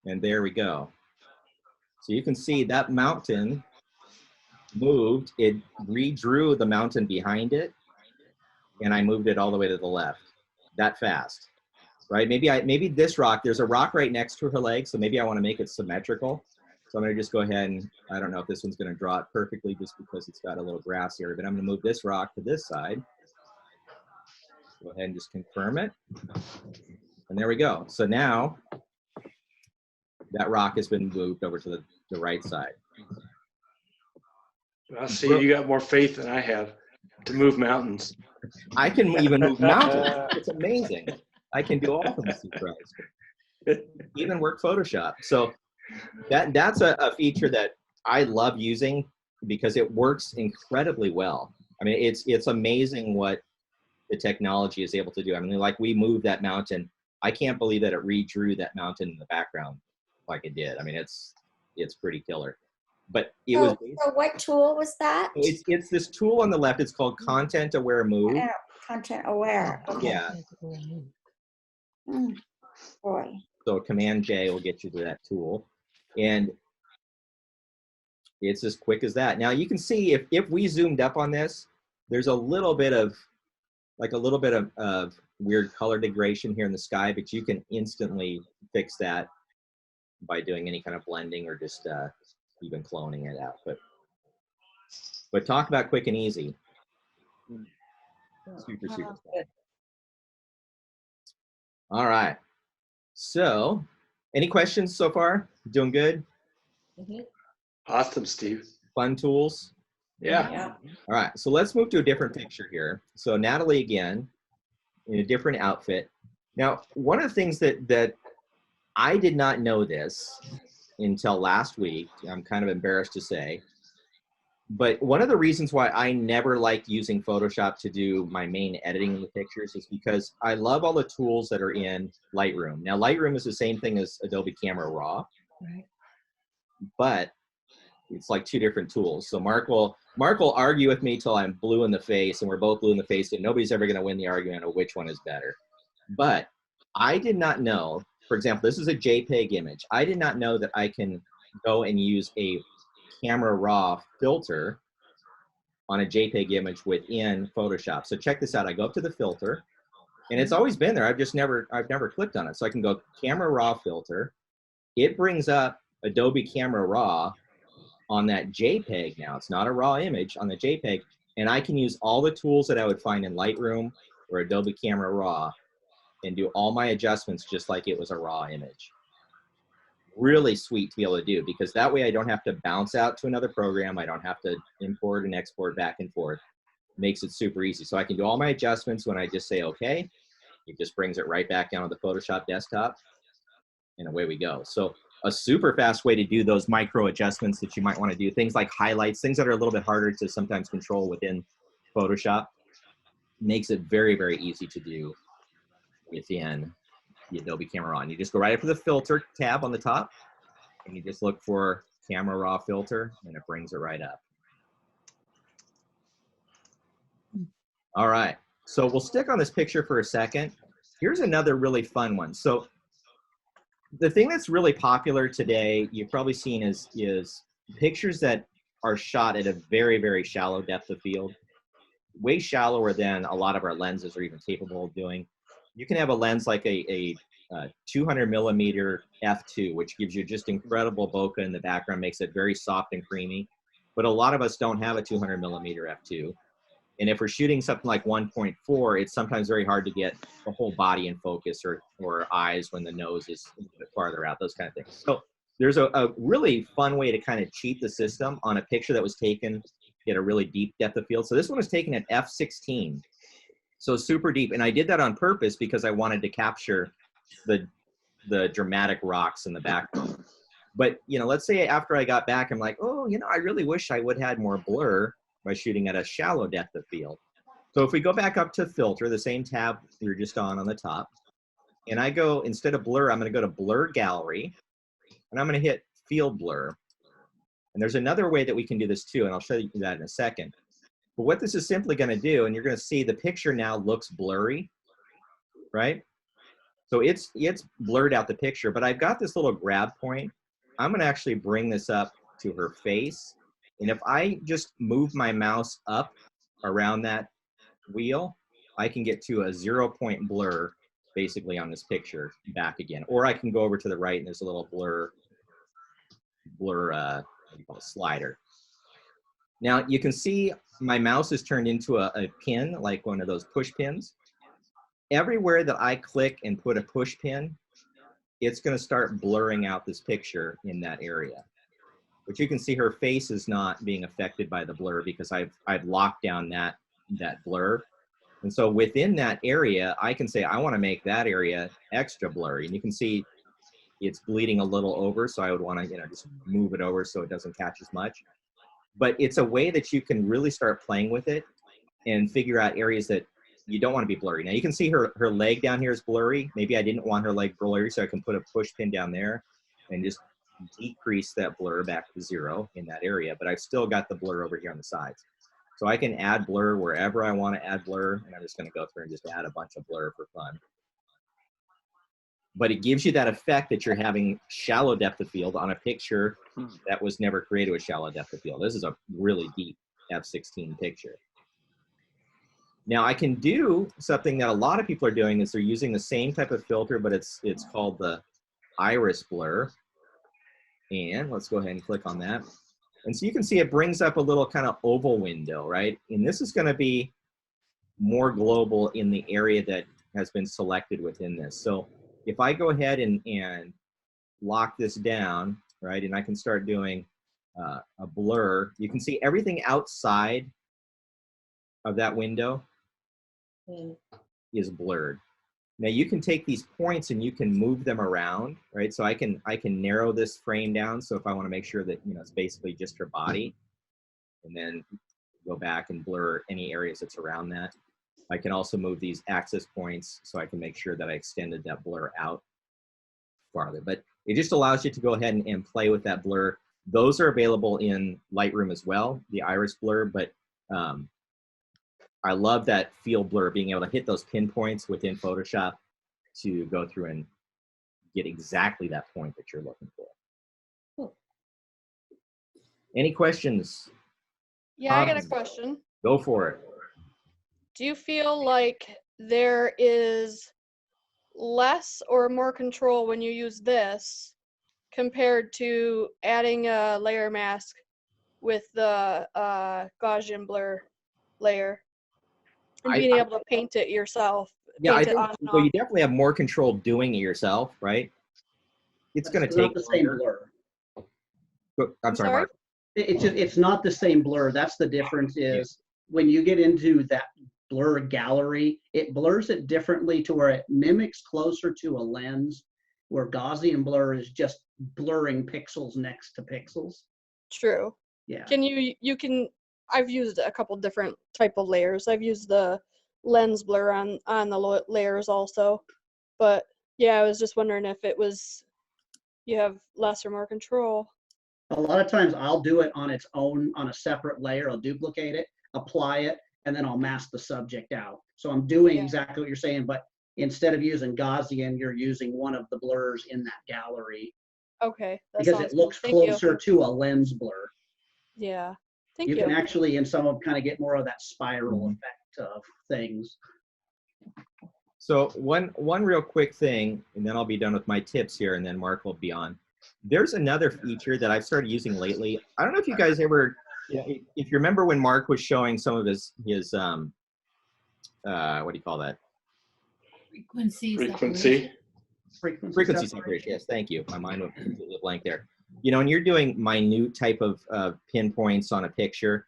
And there we go. So you can see that mountain moved. It redrew the mountain behind it, and I moved it all the way to the left. That fast, right? Maybe this rock, there's a rock right next to her leg, so maybe I want to make it symmetrical. So I'm gonna just go ahead and, I don't know if this one's gonna draw it perfectly just because it's got a little grass area, but I'm gonna move this rock to this side. Go ahead and just confirm it. And there we go. So now that rock has been moved over to the right side. I see you got more faith than I have to move mountains. I can even move mountains. It's amazing. I can do all things through Christ. Even work Photoshop. So that's a feature that I love using because it works incredibly well. I mean, it's amazing what the technology is able to do. I mean, like we moved that mountain. I can't believe that it redrew that mountain in the background like it did. I mean, it's pretty killer. But it was. So what tool was that? It's this tool on the left. It's called Content Aware Move. Content Aware. Okay. Yeah. Boy. So Command J will get you to that tool, and it's as quick as that. Now you can see if we zoomed up on this, there's a little bit of weird color degradation here in the sky, but you can instantly fix that by doing any kind of blending or just even cloning it out. But talk about quick and easy. Super fast. All right. So, any questions so far? Doing good? Awesome, Steve. Fun tools? Yeah. All right, so let's move to a different picture here. So Natalie again, in a different outfit. Now, one of the things that I did not know this until last week, I'm kind of embarrassed to say, but one of the reasons why I never liked using Photoshop to do my main editing of the pictures is because I love all the tools that are in Lightroom. Now, Lightroom is the same thing as Adobe Camera Raw, but it's like two different tools. So Mark will argue with me till I'm blue in the face, and we're both blue in the face, and nobody's ever going to win the argument of which one is better. But I did not know, for example, this is a JPEG image. I did not know that I can go and use a Camera Raw filter on a JPEG image within Photoshop. So check this out. I go up to the filter, and it's always been there. I've never clicked on it. So I can go Camera Raw filter. It brings up Adobe Camera Raw on that JPEG now. It's not a raw image on the JPEG, and I can use all the tools that I would find in Lightroom or Adobe Camera Raw and do all my adjustments just like it was a raw image. Really sweet to be able to do, because that way I don't have to bounce out to another program. I don't have to import and export back and forth. Makes it super easy. So I can do all my adjustments when I just say okay. It just brings it right back down to the Photoshop desktop, and away we go. So a super fast way to do those micro adjustments that you might want to do, things like highlights, things that are a little bit harder to sometimes control within Photoshop, makes it very, very easy to do within the Adobe Camera Raw. And you just go right up to the filter tab on the top, and you just look for Camera Raw filter, and it brings it right up. All right, so we'll stick on this picture for a second. Here's another really fun one. So the thing that's really popular today, you've probably seen, is pictures that are shot at a very, very shallow depth of field, way shallower than a lot of our lenses are even capable of doing. You can have a lens like a 200 millimeter f2, which gives you just incredible bokeh in the background, makes it very soft and creamy. But a lot of us don't have a 200 millimeter f2. And if we're shooting something like 1.4, it's sometimes very hard to get the whole body in focus, or eyes when the nose is a bit farther out, those kind of things. So there's a really fun way to kind of cheat the system on a picture that was taken at a really deep depth of field. So this one was taken at f16, so super deep. And I did that on purpose because I wanted to capture the dramatic rocks in the background. But, you know, let's say after I got back, I'm like, oh, you know, I really wish I would have had more blur by shooting at a shallow depth of field. So if we go back up to filter, the same tab we were just on the top, and I go, instead of blur, I'm going to go to blur gallery, and I'm going to hit field blur. And there's another way that we can do this too, and I'll show you that in a second. But what this is simply going to do, and you're going to see the picture now looks blurry, right? So it's blurred out the picture, but I've got this little grab point. I'm going to actually bring this up to her face. And if I just move my mouse up around that wheel, I can get to a 0-point blur basically on this picture back again. Or I can go over to the right and there's a little blur blur, what do you call it, slider. Now you can see my mouse is turned into a pin, like one of those push pins. Everywhere that I click and put a push pin, it's going to start blurring out this picture in that area. But you can see her face is not being affected by the blur because I've locked down that blur. And so within that area, I can say I want to make that area extra blurry. And you can see it's bleeding a little over, so I would want to, just move it over so it doesn't catch as much. But it's a way that you can really start playing with it and figure out areas that you don't want to be blurry. Now you can see her leg down here is blurry. Maybe I didn't want her leg blurry, so I can put a push pin down there and just decrease that blur back to 0 in that area. But I've still got the blur over here on the sides. So I can add blur wherever I want to add blur, and I'm just going to go through and just add a bunch of blur for fun. But it gives you that effect that you're having shallow depth of field on a picture that was never created with shallow depth of field. This is a really deep F16 picture. Now I can do something that a lot of people are doing is they're using the same type of filter, but it's called the iris blur. And let's go ahead and click on that. And so you can see it brings up a little kind of oval window, right? And this is going to be more global in the area that has been selected within this. So if I go ahead and lock this down, right, and I can start doing a blur, you can see everything outside of that window is blurred. Now you can take these points and you can move them around, right? So I can narrow this frame down. So if I want to make sure that it's basically just her body, and then go back and blur any areas that's around that. I can also move these access points so I can make sure that I extended that blur out farther. But it just allows you to go ahead and play with that blur. Those are available in Lightroom as well, the iris blur, but I love that field blur, being able to hit those pinpoints within Photoshop to go through and get exactly that point that you're looking for. Any questions? Yeah, I got a question. Go for it. Do you feel like there is less or more control when you use this compared to adding a layer mask with the Gaussian blur layer and being able to paint it yourself? Yeah, I think well, you definitely have more control doing it yourself, right? It's going to take the same blur. I'm sorry, Mark. It's not the same blur. That's the difference is when you get into that blur gallery, it blurs it differently to where it mimics closer to a lens, where Gaussian blur is just blurring pixels next to pixels. True. Yeah. I've used a couple different type of layers. I've used the lens blur on the layers also. But yeah, I was just wondering if it was, you have less or more control. A lot of times I'll do it on its own, on a separate layer. I'll duplicate it, apply it, and then I'll mask the subject out. So I'm doing exactly what you're saying, but instead of using Gaussian, you're using one of the blurs in that gallery. Okay. Because it looks closer to a lens blur. Yeah. Thank you. You can actually, in some of them, kind of get more of that spiral effect of things. So one real quick thing, and then I'll be done with my tips here, and then Mark will be on. There's another feature that I've started using lately. I don't know if you guys ever, if you remember when Mark was showing some of his what do you call that? Frequency separation. Yes, thank you. My mind went completely blank there. When you're doing minute type of pinpoints on a picture,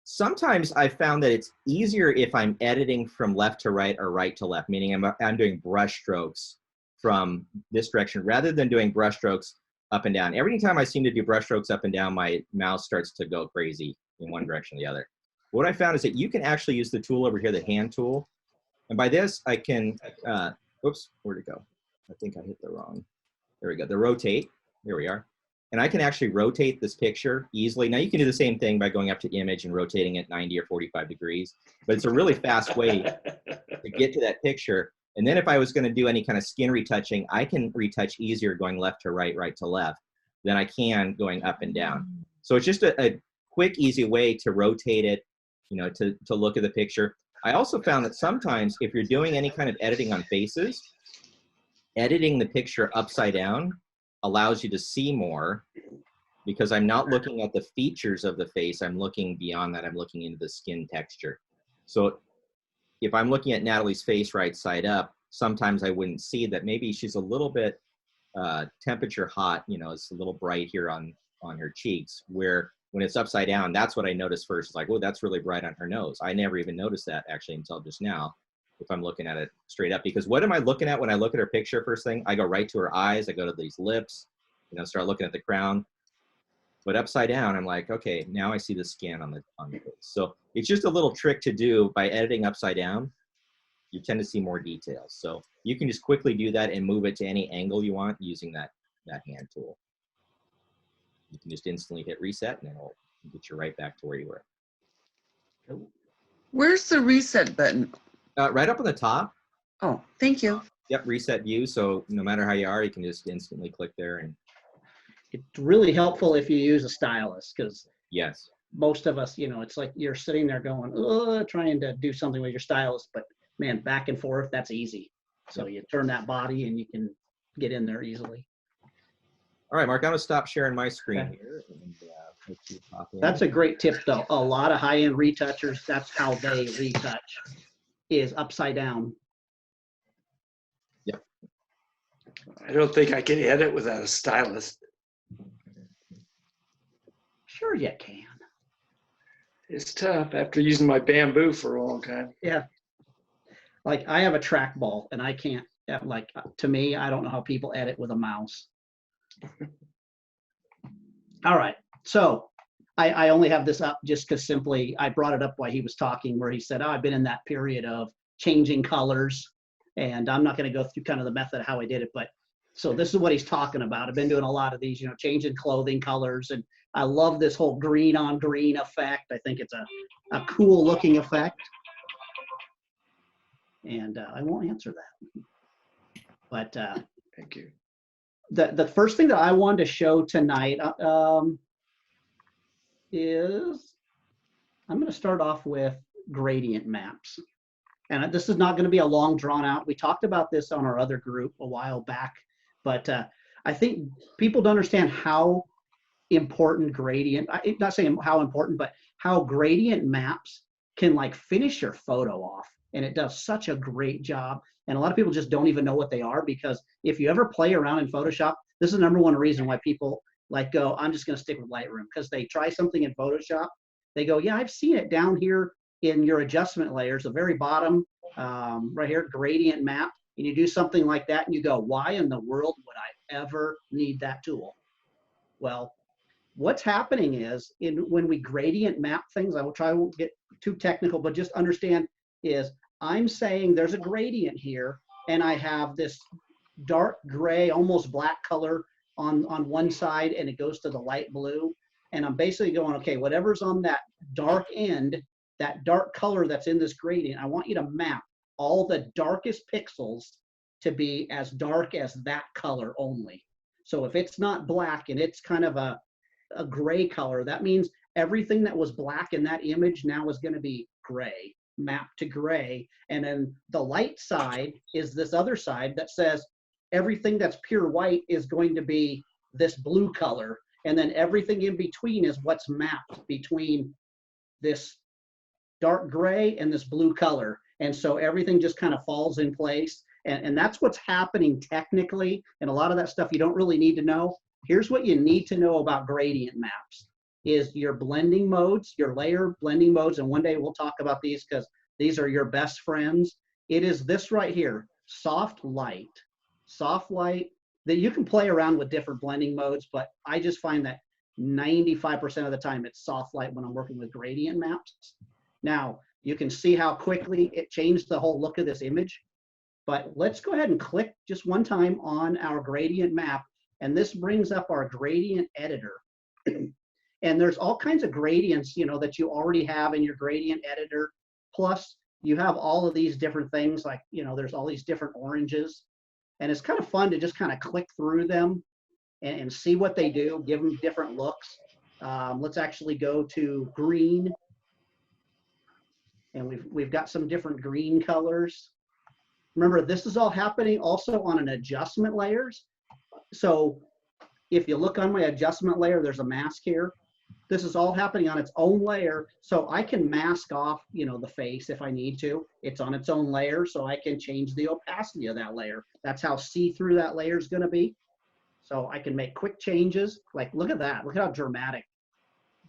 sometimes I found that it's easier if I'm editing from left to right or right to left, meaning I'm doing brush strokes from this direction rather than doing brush strokes up and down. Every time I seem to do brush strokes up and down, my mouse starts to go crazy in one direction or the other. What I found is that you can actually use the tool over here, the hand tool. And by this, I can, oops, where'd it go? I think I hit the wrong, there we go, the rotate, here we are. And I can actually rotate this picture easily. Now you can do the same thing by going up to image and rotating it 90 or 45 degrees, but it's a really fast way to get to that picture. And then if I was gonna do any kind of skin retouching, I can retouch easier going left to right, right to left, than I can going up and down. So it's just a quick, easy way to rotate it, to look at the picture. I also found that sometimes if you're doing any kind of editing on faces, editing the picture upside down allows you to see more, because I'm not looking at the features of the face. I'm looking beyond that. I'm looking into the skin texture. So if I'm looking at Natalie's face right side up, sometimes I wouldn't see that maybe she's a little bit temperature hot, you know, it's a little bright here on her cheeks, where when it's upside down, that's what I notice first. It's like, oh, that's really bright on her nose. I never even noticed that actually until just now, if I'm looking at it straight up. Because what am I looking at when I look at her picture first thing? I go right to her eyes, I go to these lips, you know, start looking at the crown. But upside down, I'm like, okay, now I see the skin on the face. So it's just a little trick to do by editing upside down. You tend to see more details. So you can just quickly do that and move it to any angle you want using that hand tool. You can just instantly hit reset and it'll get you right back to where you were. Where's the reset button? Right up on the top. Oh, thank you. Yep, reset view. So no matter how you are, you can just instantly click there. And it's really helpful if you use a stylus, because yes, most of us, you know, it's like you're sitting there going, trying to do something with your stylus, but man, back and forth, that's easy. So you turn that body and you can get in there easily. All right, Mark, I'm gonna stop sharing my screen Okay. here. And, let you pop in. That's a great tip though. A lot of high-end retouchers, that's how they retouch, is upside down. Yep. I don't think I can edit without a stylus. Sure you can. It's tough after using my bamboo for a long time. Yeah. Like I have a trackball and I can't, like, to me, I don't know how people edit with a mouse. All right. So I only have this up just because simply I brought it up while he was talking, where he said, oh, I've been in that period of changing colors, and I'm not going to go through kind of the method of how I did it, but so this is what he's talking about. I've been doing a lot of these, you know, changing clothing colors, and I love this whole green on green effect. I think it's a cool looking effect. And I won't answer that. But thank you. The first thing that I wanted to show tonight is I'm going to start off with gradient maps. And this is not going to be a long drawn out. We talked about this on our other group a while back, but I think people don't understand how important gradient, I'm not saying how important, but how gradient maps can like finish your photo off. And it does such a great job. And a lot of people just don't even know what they are, because if you ever play around in Photoshop, this is the number one reason why people like go, I'm just going to stick with Lightroom, because they try something in Photoshop. They go, yeah, I've seen it down here in your adjustment layers, the very bottom, right here, gradient map. And you do something like that and you go, why in the world would I ever need that tool? Well, what's happening is when we gradient map things, I won't get too technical, but just understand is I'm saying there's a gradient here and I have this dark gray, almost black color on one side, and it goes to the light blue. And I'm basically going, okay, whatever's on that dark end, that dark color that's in this gradient, I want you to map all the darkest pixels to be as dark as that color only. So if it's not black and it's kind of a gray color, that means everything that was black in that image now is going to be gray, mapped to gray. And then the light side is this other side that says everything that's pure white is going to be this blue color. And then everything in between is what's mapped between this dark gray and this blue color. And so everything just kind of falls in place. And that's what's happening technically. And a lot of that stuff you don't really need to know. Here's what you need to know about gradient maps is your blending modes, your layer blending modes. And one day we'll talk about these because these are your best friends. It is this right here, soft light that you can play around with different blending modes, but I just find that 95% of the time it's soft light when I'm working with gradient maps. Now, you can see how quickly it changed the whole look of this image, but let's go ahead and click just one time on our gradient map, and this brings up our gradient editor. And there's all kinds of gradients, you know, that you already have in your gradient editor. Plus, you have all of these different things, like, you know, there's all these different oranges. And it's kind of fun to just kind of click through them and see what they do, give them different looks. Let's actually go to green. And we've got some different green colors. Remember, this is all happening also on an adjustment layers. So if you look on my adjustment layer, there's a mask here. This is all happening on its own layer. So I can mask off, the face if I need to. It's on its own layer, so I can change the opacity of that layer. That's how see-through that layer is going to be. So I can make quick changes. Like, look at that. Look at how dramatic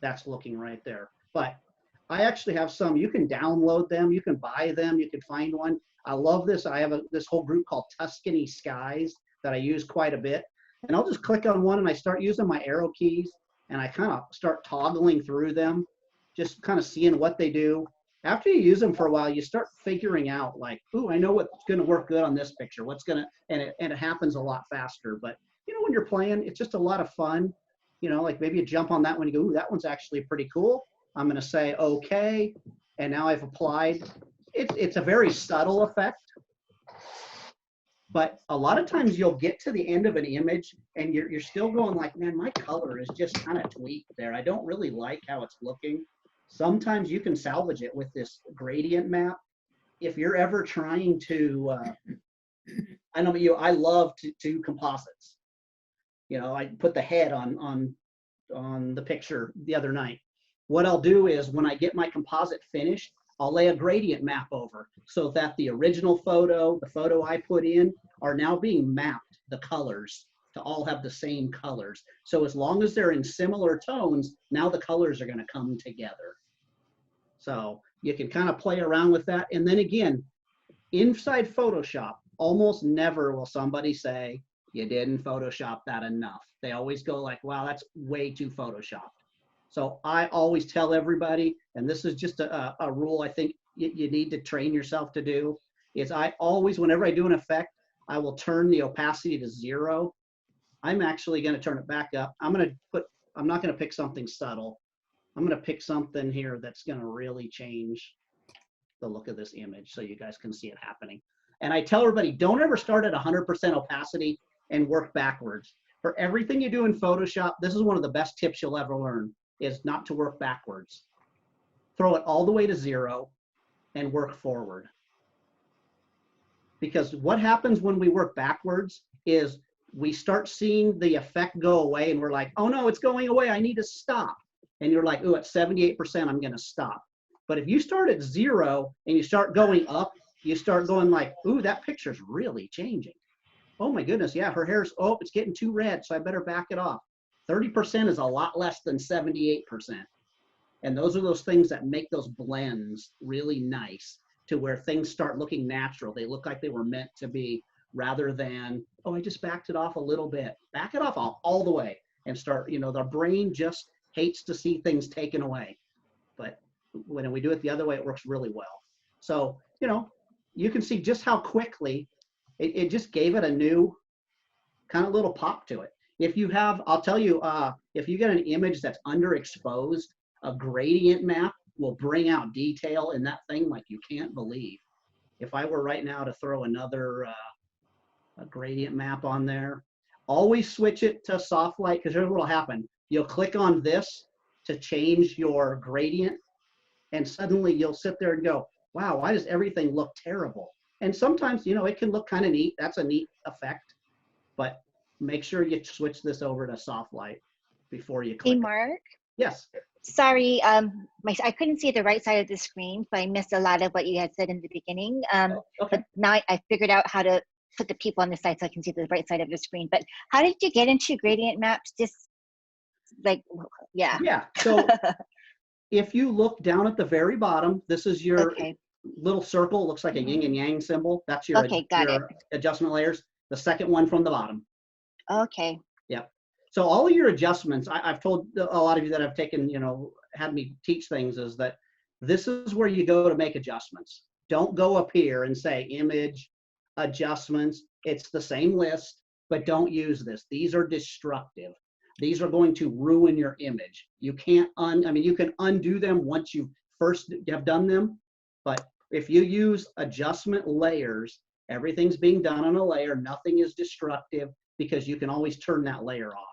that's looking right there. But I actually have some. You can download them. You can buy them. You can find one. I love this. I have this whole group called Tuscany Skies that I use quite a bit. And I'll just click on one and I start using my arrow keys and I kind of start toggling through them, just kind of seeing what they do. After you use them for a while, you start figuring out like, ooh, I know what's going to work good on this picture. And it happens a lot faster. But when you're playing, it's just a lot of fun. Like maybe you jump on that one, you go, ooh, that one's actually pretty cool. I'm going to say, okay. And now I've applied. It's a very subtle effect. But a lot of times you'll get to the end of an image and you're still going like, man, my color is just kind of tweaked there. I don't really like how it's looking. Sometimes you can salvage it with this gradient map. If you're ever trying to, I know I love to do composites. I put the head on the picture the other night. What I'll do is when I get my composite finished, I'll lay a gradient map over so that the original photo, the photo I put in, are now being mapped, the colors, to all have the same colors. So as long as they're in similar tones, now the colors are going to come together. So you can kind of play around with that. And then again, inside Photoshop, almost never will somebody say, you didn't Photoshop that enough. They always go like, wow, that's way too Photoshopped. So I always tell everybody, and this is just a rule I think you need to train yourself to do, is I always, whenever I do an effect, I will turn the opacity to 0. I'm actually going to turn it back up. I'm not going to pick something subtle. I'm going to pick something here that's going to really change the look of this image so you guys can see it happening. And I tell everybody, don't ever start at 100% opacity and work backwards. For everything you do in Photoshop, this is one of the best tips you'll ever learn, is not to work backwards. Throw it all the way to 0 and work forward. Because what happens when we work backwards is we start seeing the effect go away and we're like, oh no, it's going away, I need to stop. And you're like, ooh, at 78%, I'm gonna stop. But if you start at 0 and you start going up, you start going like, ooh, that picture's really changing. Oh my goodness, yeah, her hair's, oh, it's getting too red, so I better back it off. 30% is a lot less than 78%. And those are those things that make those blends really nice to where things start looking natural. They look like they were meant to be rather than, oh, I just backed it off a little bit. Back it off all the way and start, the brain just hates to see things taken away. But when we do it the other way, it works really well. So, you can see just how quickly it just gave it a new kind of little pop to it. If you have, I'll tell you, if you get an image that's underexposed, a gradient map will bring out detail in that thing like you can't believe. If I were right now to throw another a gradient map on there, always switch it to soft light, because here's what will happen. You'll click on this to change your gradient, and suddenly you'll sit there and go, wow, why does everything look terrible? And sometimes, it can look kind of neat. That's a neat effect, but make sure you switch this over to soft light before you click. Hey, Mark. Yes. Sorry, I couldn't see the right side of the screen, so I missed a lot of what you had said in the beginning. Okay. But now I figured out how to put the people on the side so I can see the right side of the screen. But how did you get into gradient maps? Just like, yeah. Yeah. So if you look down at the very bottom, this is your little circle. It looks like a yin and yang symbol. That's your, your adjustment layers. The second one from the bottom. Okay. Yeah. So all of your adjustments, I've told a lot of you that have taken, had me teach things, is that this is where you go to make adjustments. Don't go up here and say image, adjustments. It's the same list, but don't use this. These are destructive. These are going to ruin your image. You can't, you can undo them once you first have done them, but if you use adjustment layers, everything's being done on a layer. Nothing is destructive because you can always turn that layer off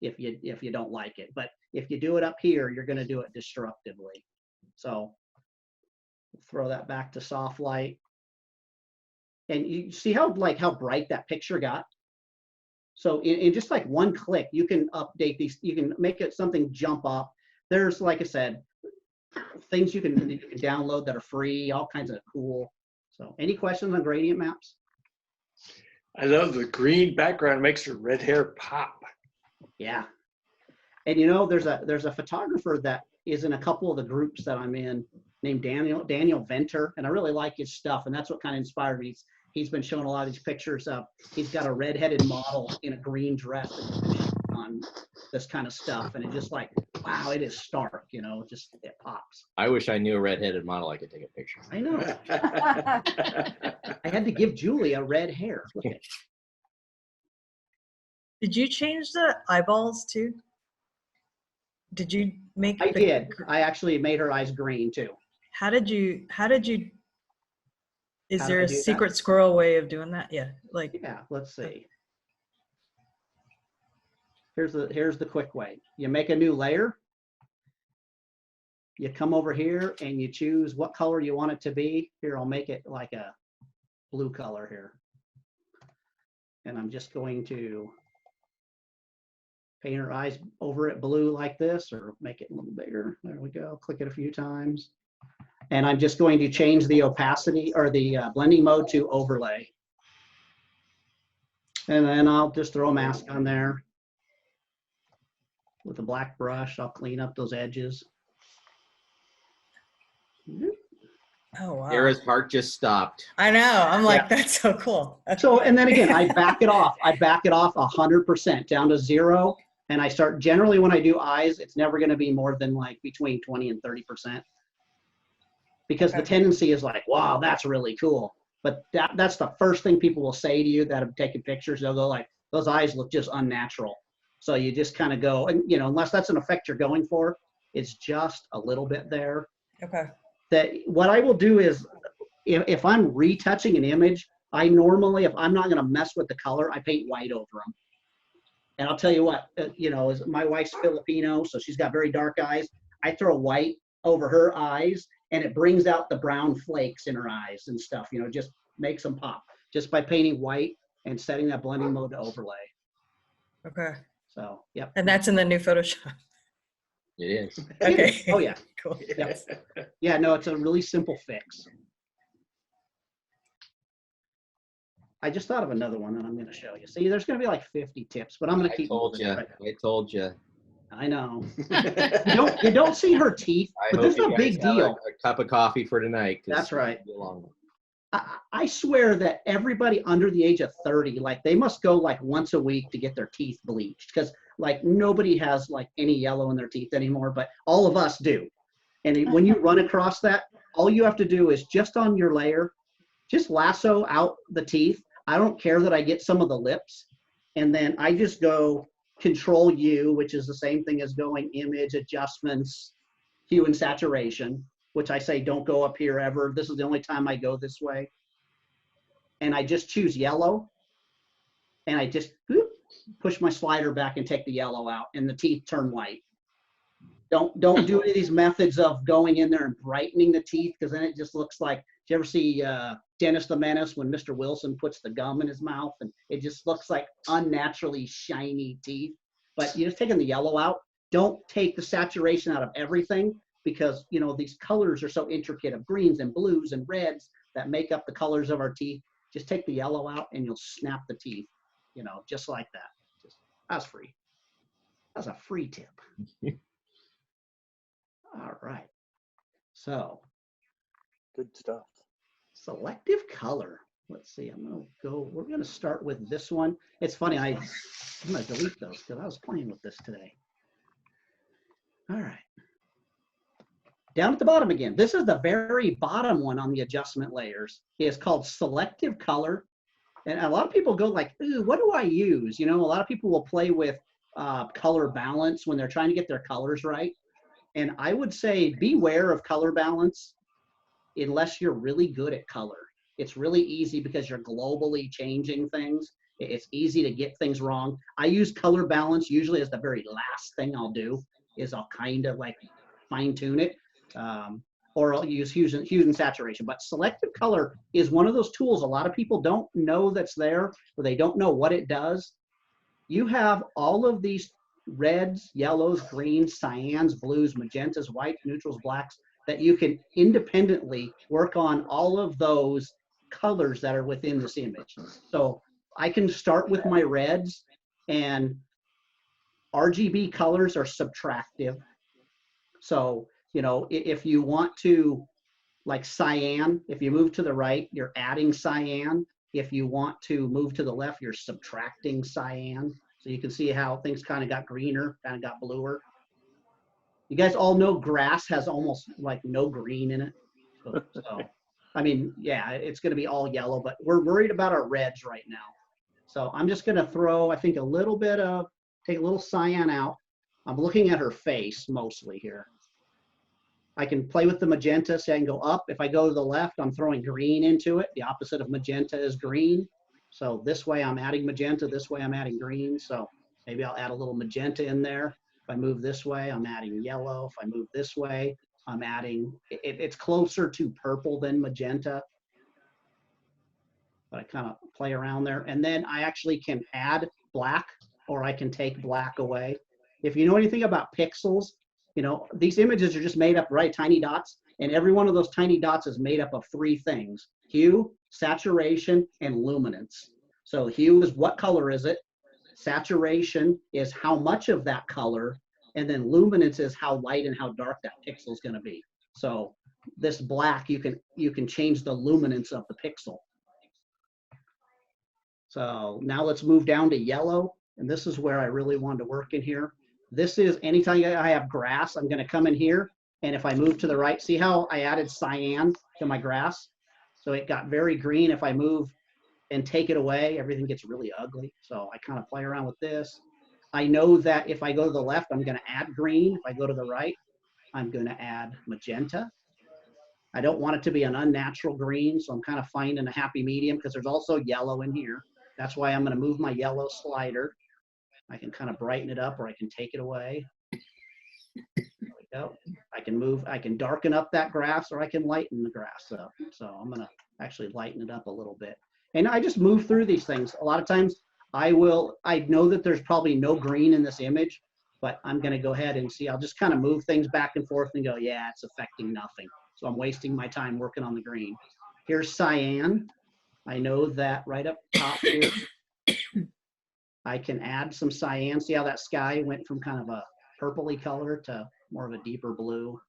if you don't like it. But if you do it up here, you're going to do it destructively. So throw that back to soft light. And you see how bright that picture got? So in just like one click, you can update these, you can make it something jump up. There's, like I said, things you can download that are free, all kinds of cool. So any questions on gradient maps? I love the green background, makes her red hair pop. Yeah. And you know, there's a photographer that is in a couple of the groups that I'm in named Daniel Venter, and I really like his stuff, and that's what kind of inspired me. He's been showing a lot of these pictures of, he's got a redheaded model in a green dress on this kind of stuff, and it's just like, wow, it is stark, you know, just it pops. I wish I knew a redheaded model I could take a picture. I know. I had to give Julia red hair. Look at it. Did you change the eyeballs too? Did you make? I did. I actually made her eyes green too. How did you? Is How there did I a do secret that? squirrel way of doing that? Yeah, like. Yeah, let's see. Here's the quick way. You make a new layer. You come over here and you choose what color you want it to be. Here, I'll make it like a blue color here. And I'm just going to paint her eyes over it blue like this, or make it a little bigger. There we go. Click it a few times. And I'm just going to change the opacity or the blending mode to overlay. And then I'll just throw a mask on there. With a black brush, I'll clean up those edges. Oh wow. Sarah's heart just stopped. I know. I'm like, Yeah. that's so cool. So, and then again, I back it off. I back it off 100% down to 0. And I start, generally when I do eyes, it's never going to be more than like between 20 and 30%. Because the tendency is like, wow, that's really cool. But that's the first thing people will say to you that have taken pictures. They'll go like, those eyes look just unnatural. So you just kind of go, and you know, unless that's an effect you're going for, it's just a little bit there. Okay. That what I will do is, if I'm retouching an image, I normally, if I'm not going to mess with the color, I paint white over them. And I'll tell you what, you know, is my wife's Filipino, so she's got very dark eyes. I throw white over her eyes, and it brings out the brown flakes in her eyes and stuff. You know, just makes them pop just by painting white and setting that blending mode to overlay. Okay. So, yep. And that's in the new Photoshop. It is. Okay. Oh yeah. Cool. Yep. Yeah, no, it's a really simple fix. I just thought of another one that I'm going to show you. See, there's going to be like 50 tips, but I'm going to keep. I told you. I told you. I know. you don't see her teeth, but this is a big deal. A cup of coffee for tonight. That's right. I swear that everybody under the age of 30, like they must go like once a week to get their teeth bleached, because like nobody has like any yellow in their teeth anymore, but all of us do. And when you run across that, all you have to do is just on your layer, just lasso out the teeth. I don't care that I get some of the lips. And then I just go Control U, which is the same thing as going image, adjustments, hue and saturation, which I say don't go up here ever. This is the only time I go this way. And I just choose yellow. And I just push my slider back and take the yellow out, and the teeth turn white. Don't do any of these methods of going in there and brightening the teeth, because then it just looks like, did you ever see Dennis the Menace when Mr. Wilson puts the gum in his mouth, and it just looks like unnaturally shiny teeth? But you're just taking the yellow out. Don't take the saturation out of everything, because you know these colors are so intricate of greens and blues and reds that make up the colors of our teeth. Just take the yellow out and you'll snap the teeth, you know, just like that. That's free. That's a free tip. All right. So. Good stuff. Selective color. Let's see. We're going to start with this one. It's funny. I'm going to delete those because I was playing with this today. All right. Down at the bottom again. This is the very bottom one on the adjustment layers. It's called selective color. And a lot of people go like, ooh, what do I use? You know, a lot of people will play with color balance when they're trying to get their colors right. And I would say beware of color balance unless you're really good at color. It's really easy because you're globally changing things. It's easy to get things wrong. I use color balance usually as the very last thing I'll do, is I'll kind of like fine tune it. Or I'll use hue and saturation. But selective color is one of those tools a lot of people don't know that's there, or they don't know what it does. you have all of these reds, yellows, greens, cyans, blues, magentas, whites, neutrals, blacks, that you can independently work on all of those colors that are within this image. So I can start with my reds, and RGB colors are subtractive. So, you know, if you want to, like cyan, if you move to the right, you're adding cyan. If you want to move to the left, you're subtracting cyan. So you can see how things kind of got greener, kind of got bluer. You guys all know grass has almost like no green in it. So I mean, yeah, it's going to be all yellow, but we're worried about our reds right now. So I'm just going to throw, I think, a little bit of, take a little cyan out. I'm looking at her face mostly here. I can play with the magenta, so I can go up. If I go to the left, I'm throwing green into it. The opposite of magenta is green. So this way I'm adding magenta, this way I'm adding green. So maybe I'll add a little magenta in there. If I move this way, I'm adding yellow. If I move this way, I'm adding, it's closer to purple than magenta. But I kind of play around there. And then I actually can add black, or I can take black away. If you know anything about pixels, you know, these images are just made up, right? Tiny dots. And every one of those tiny dots is made up of three things: hue, saturation, and luminance. So hue is what color is it? Saturation is how much of that color. And then luminance is how light and how dark that pixel is going to be. So this black, you can change the luminance of the pixel. So now let's move down to yellow. And this is where I really wanted to work in here. This is anytime I have grass, I'm going to come in here. And if I move to the right, see how I added cyan to my grass? So it got very green. If I move and take it away, everything gets really ugly. So I kind of play around with this. I know that if I go to the left, I'm going to add green. If I go to the right, I'm going to add magenta. I don't want it to be an unnatural green, so I'm kind of finding a happy medium because there's also yellow in here. That's why I'm going to move my yellow slider. I can kind of brighten it up, or I can take it away. There we go. I can move, I can darken up that grass, or I can lighten the grass up. So I'm going to actually lighten it up a little bit. And I just move through these things. A lot of times I know that there's probably no green in this image, but I'm going to go ahead and see. I'll just kind of move things back and forth and go, yeah, it's affecting nothing. So I'm wasting my time working on the green. Here's cyan. I know that right up top here, I can add some cyan. See how that sky went from kind of a purpley color to more of a deeper blue.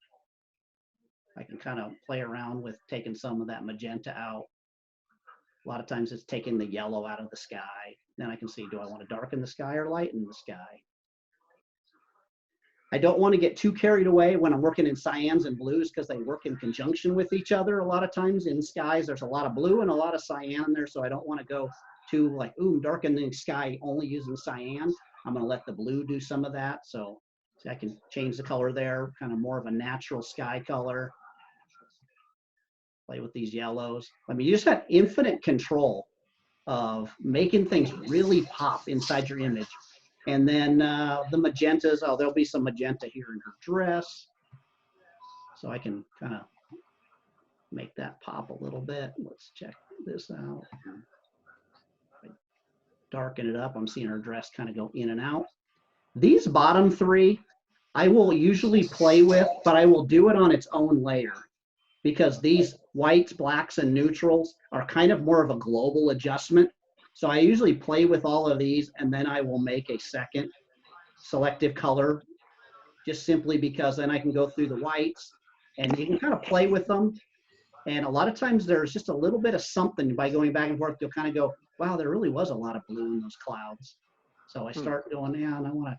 I can kind of play around with taking some of that magenta out. A lot of times it's taking the yellow out of the sky. Then I can see, do I want to darken the sky or lighten the sky? I don't want to get too carried away when I'm working in cyans and blues because they work in conjunction with each other. A lot of times in skies, there's a lot of blue and a lot of cyan in there. So I don't want to go too like, ooh, darkening the sky only using cyan. I'm going to let the blue do some of that. So see, I can change the color there, kind of more of a natural sky color. Play with these yellows. I mean, you just have infinite control of making things really pop inside your image. And then the magentas, oh, there'll be some magenta here in her dress. So I can kind of make that pop a little bit. Let's check this out. Darken it up. I'm seeing her dress kind of go in and out. These bottom three, I will usually play with, but I will do it on its own layer, because these whites, blacks, and neutrals are kind of more of a global adjustment. So I usually play with all of these, and then I will make a second selective color, just simply because then I can go through the whites, and you can kind of play with them. And a lot of times there's just a little bit of something by going back and forth. You'll kind of go, wow, there really was a lot of blue in those clouds. So I start going, yeah, and I want to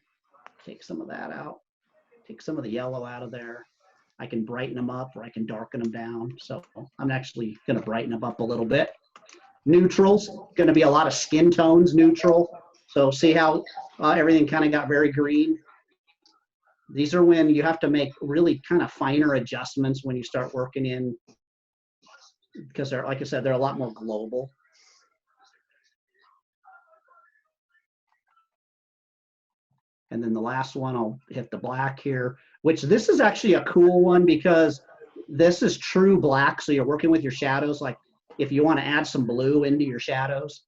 take some of that out, take some of the yellow out of there. I can brighten them up, or I can darken them down. So I'm actually going to brighten them up a little bit. Neutrals, going to be a lot of skin tones neutral. So see how everything kind of got very green. These are when you have to make really kind of finer adjustments when you start working in, because they're, like I said, they're a lot more global. And then the last one, I'll hit the black here, which this is actually a cool one because this is true black. So you're working with your shadows. Like if you want to add some blue into your shadows,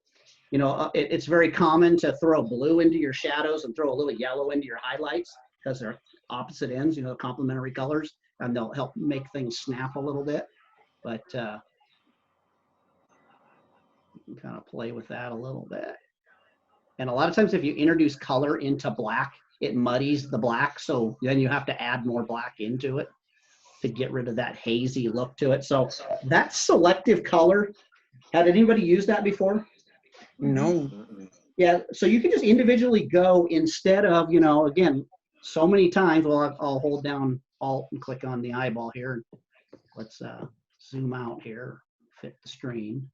You know, it's very common to throw blue into your shadows and throw a little yellow into your highlights because they're opposite ends, you know, complementary colors, and they'll help make things snap a little bit. But you can kind of play with that a little bit. And a lot of times if you introduce color into black, it muddies the black. So then you have to add more black into it to get rid of that hazy look to it. So that selective color, had anybody used that before? No. Yeah, so you can just individually go instead of, you know, again, so many times, well, I'll hold down Alt and click on the eyeball here. Let's zoom out here, fit the screen.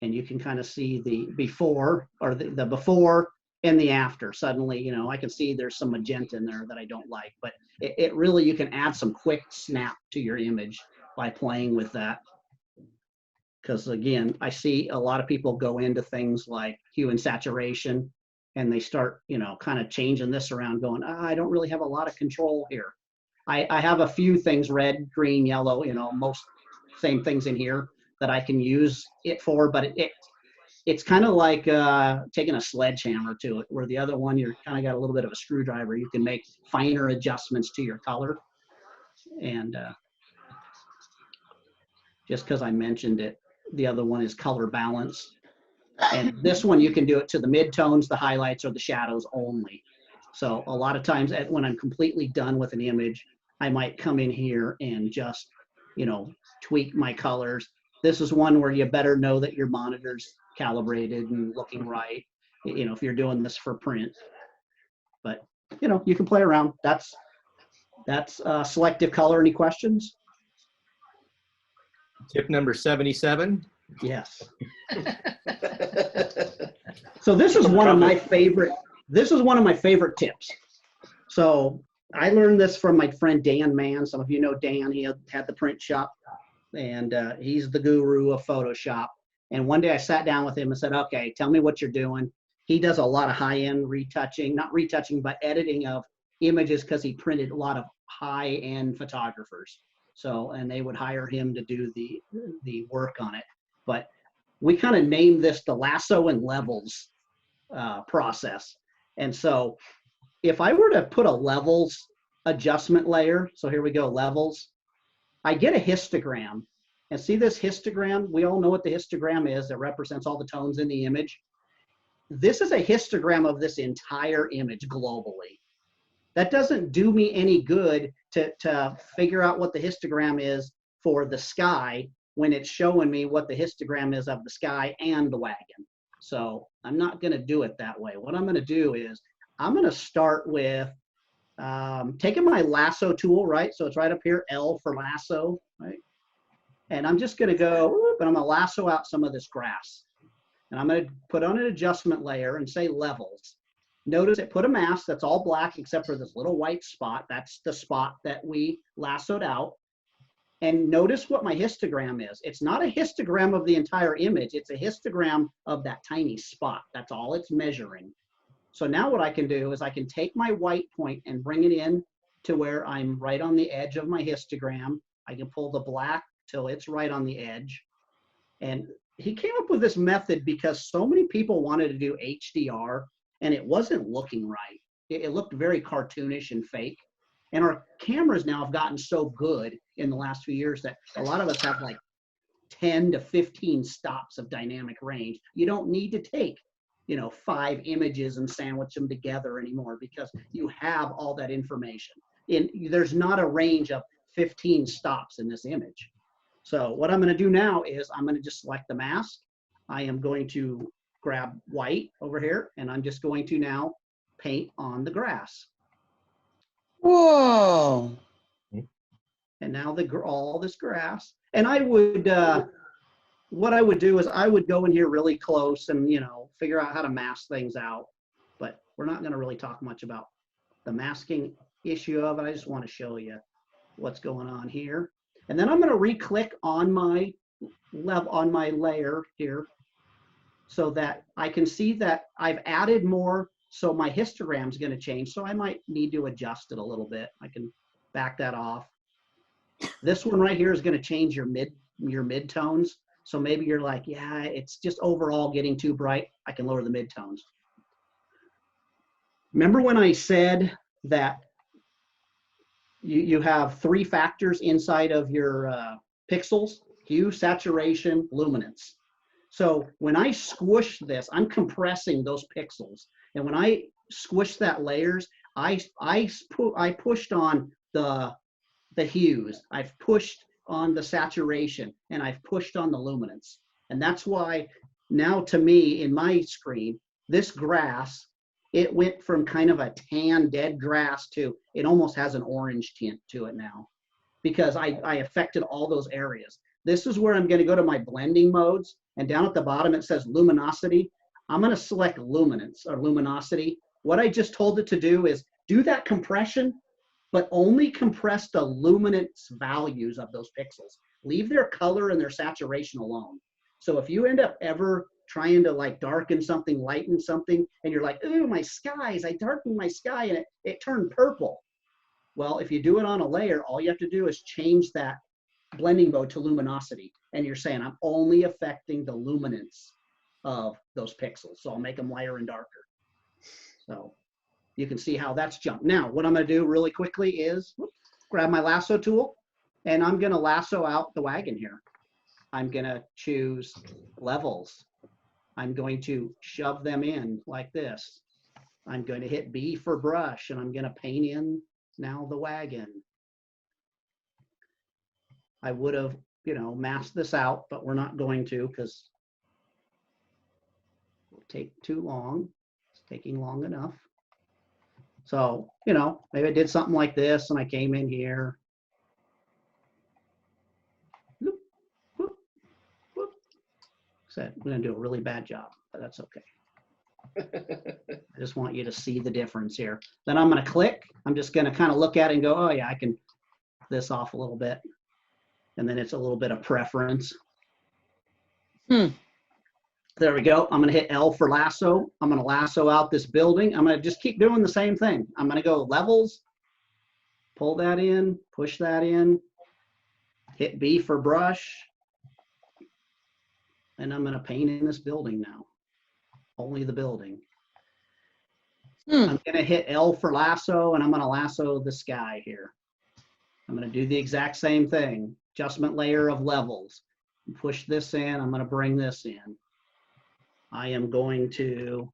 And you can kind of see the before, or the before and the after. Suddenly, you know, I can see there's some magenta in there that I don't like, but it really, you can add some quick snap to your image by playing with that. Because again, I see a lot of people go into things like hue and saturation, and they start, you know, kind of changing this around, going, I don't really have a lot of control here. I have a few things, red, green, yellow, you know, most same things in here that I can use it for, but it's kind of like taking a sledgehammer to it, where the other one, you're kind of got a little bit of a screwdriver. You can make finer adjustments to your color. And just because I mentioned it, the other one is color balance. And this one, you can do it to the midtones, the highlights, or the shadows only. So a lot of times when I'm completely done with an image, I might come in here and just, you know, tweak my colors. This is one where you better know that your monitor's calibrated and looking right, you know, if you're doing this for print. But, you know, you can play around. That's selective color. Any questions? Tip number 77. Yes. So this is one of my favorite tips. So I learned this from my friend Dan Mann. Some of you know Dan. He had the print shop, and he's the guru of Photoshop. And one day I sat down with him and said, okay, tell me what you're doing. He does a lot of high-end retouching, not retouching, but editing of images, because he printed a lot of high-end photographers. So, and they would hire him to do the work on it. But we kind of named this the lasso and levels process. And so if I were to put a levels adjustment layer, so here we go, levels, I get a histogram. And see this histogram? We all know what the histogram is. It represents all the tones in the image. This is a histogram of this entire image globally. That doesn't do me any good to figure out what the histogram is for the sky when it's showing me what the histogram is of the sky and the wagon. So I'm not going to do it that way. What I'm going to do is I'm going to start with taking my lasso tool, right? So it's right up here, L for lasso, right? And I'm just going to go, and I'm going to lasso out some of this grass. And I'm going to put on an adjustment layer and say levels. Notice it put a mask that's all black except for this little white spot. That's the spot that we lassoed out. And notice what my histogram is. It's not a histogram of the entire image. It's a histogram of that tiny spot. That's all it's measuring. So now what I can do is I can take my white point and bring it in to where I'm right on the edge of my histogram. I can pull the black till it's right on the edge. And he came up with this method because so many people wanted to do HDR and it wasn't looking right. It looked very cartoonish and fake. And our cameras now have gotten so good in the last few years that a lot of us have like 10 to 15 stops of dynamic range. You don't need to take, you know, 5 images and sandwich them together anymore because you have all that information. There's not a range of 15 stops in this image. So what I'm going to do now is I'm going to just select the mask. I am going to grab white over here, and I'm just going to now paint on the grass. Whoa. And now all this grass. And I would, what I would do is I would go in here really close and, you know, figure out how to mask things out. But we're not going to really talk much about the masking issue of it. I just want to show you what's going on here. And then I'm going to re-click on my layer here so that I can see that I've added more. So my histogram is going to change. So I might need to adjust it a little bit. I can back that off. This one right here is going to change your midtones. So maybe you're like, yeah, it's just overall getting too bright. I can lower the midtones. Remember when I said that you have 3 factors inside of your pixels: hue, saturation, luminance. So when I squish this, I'm compressing those pixels. And when I squish that layers, I pushed on the hues, I've pushed on the saturation, and I've pushed on the luminance. And that's why now, to me, in my screen, this grass, it went from kind of a tan dead grass to it almost has an orange tint to it now, because I affected all those areas. This is where I'm going to go to my blending modes, and down at the bottom it says luminosity. I'm going to select luminance or luminosity. What I just told it to do is do that compression, but only compress the luminance values of those pixels. Leave their color and their saturation alone. So if you end up ever trying to like darken something, lighten something, and you're like, ooh, my skies, I darkened my sky and it turned purple. Well, if you do it on a layer, all you have to do is change that blending mode to luminosity. And you're saying, I'm only affecting the luminance of those pixels. So I'll make them lighter and darker. So you can see how that's jumped. Now, what I'm going to do really quickly is grab my lasso tool, and I'm going to lasso out the wagon here. I'm going to choose levels. I'm going to shove them in like this. I'm going to hit B for brush, and I'm going to paint in now the wagon. I would have, masked this out, but we're not going to because it'll take too long. It's taking long enough. So, maybe I did something like this and I came in here. Whoop, whoop, whoop. Said, I'm going to do a really bad job, but that's okay. I just want you to see the difference here. Then I'm going to click. I'm just going to kind of look at it and go, oh yeah, I can this off a little bit. And then it's a little bit of preference. There we go. I'm going to hit L for lasso. I'm going to lasso out this building. I'm going to just keep doing the same thing. I'm going to go levels, pull that in, push that in, hit B for brush. And I'm going to paint in this building now. Only the building. I'm going to hit L for lasso, and I'm going to lasso the sky here. I'm going to do the exact same thing. Adjustment layer of levels. Push this in. I'm going to bring this in. I am going to,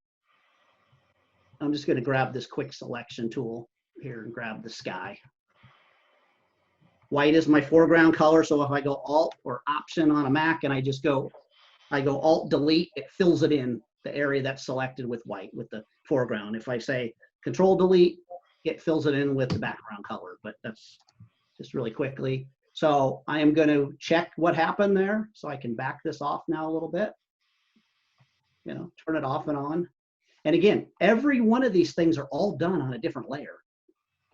I'm just going to grab this quick selection tool here and grab the sky. White is my foreground color, so if I go Alt or Option on a Mac and I go Alt Delete, it fills it in the area that's selected with white, with the foreground. If I say Control Delete, it fills it in with the background color, but that's just really quickly. So I am going to check what happened there, so I can back this off now a little bit. Turn it off and on. And again, every one of these things are all done on a different layer.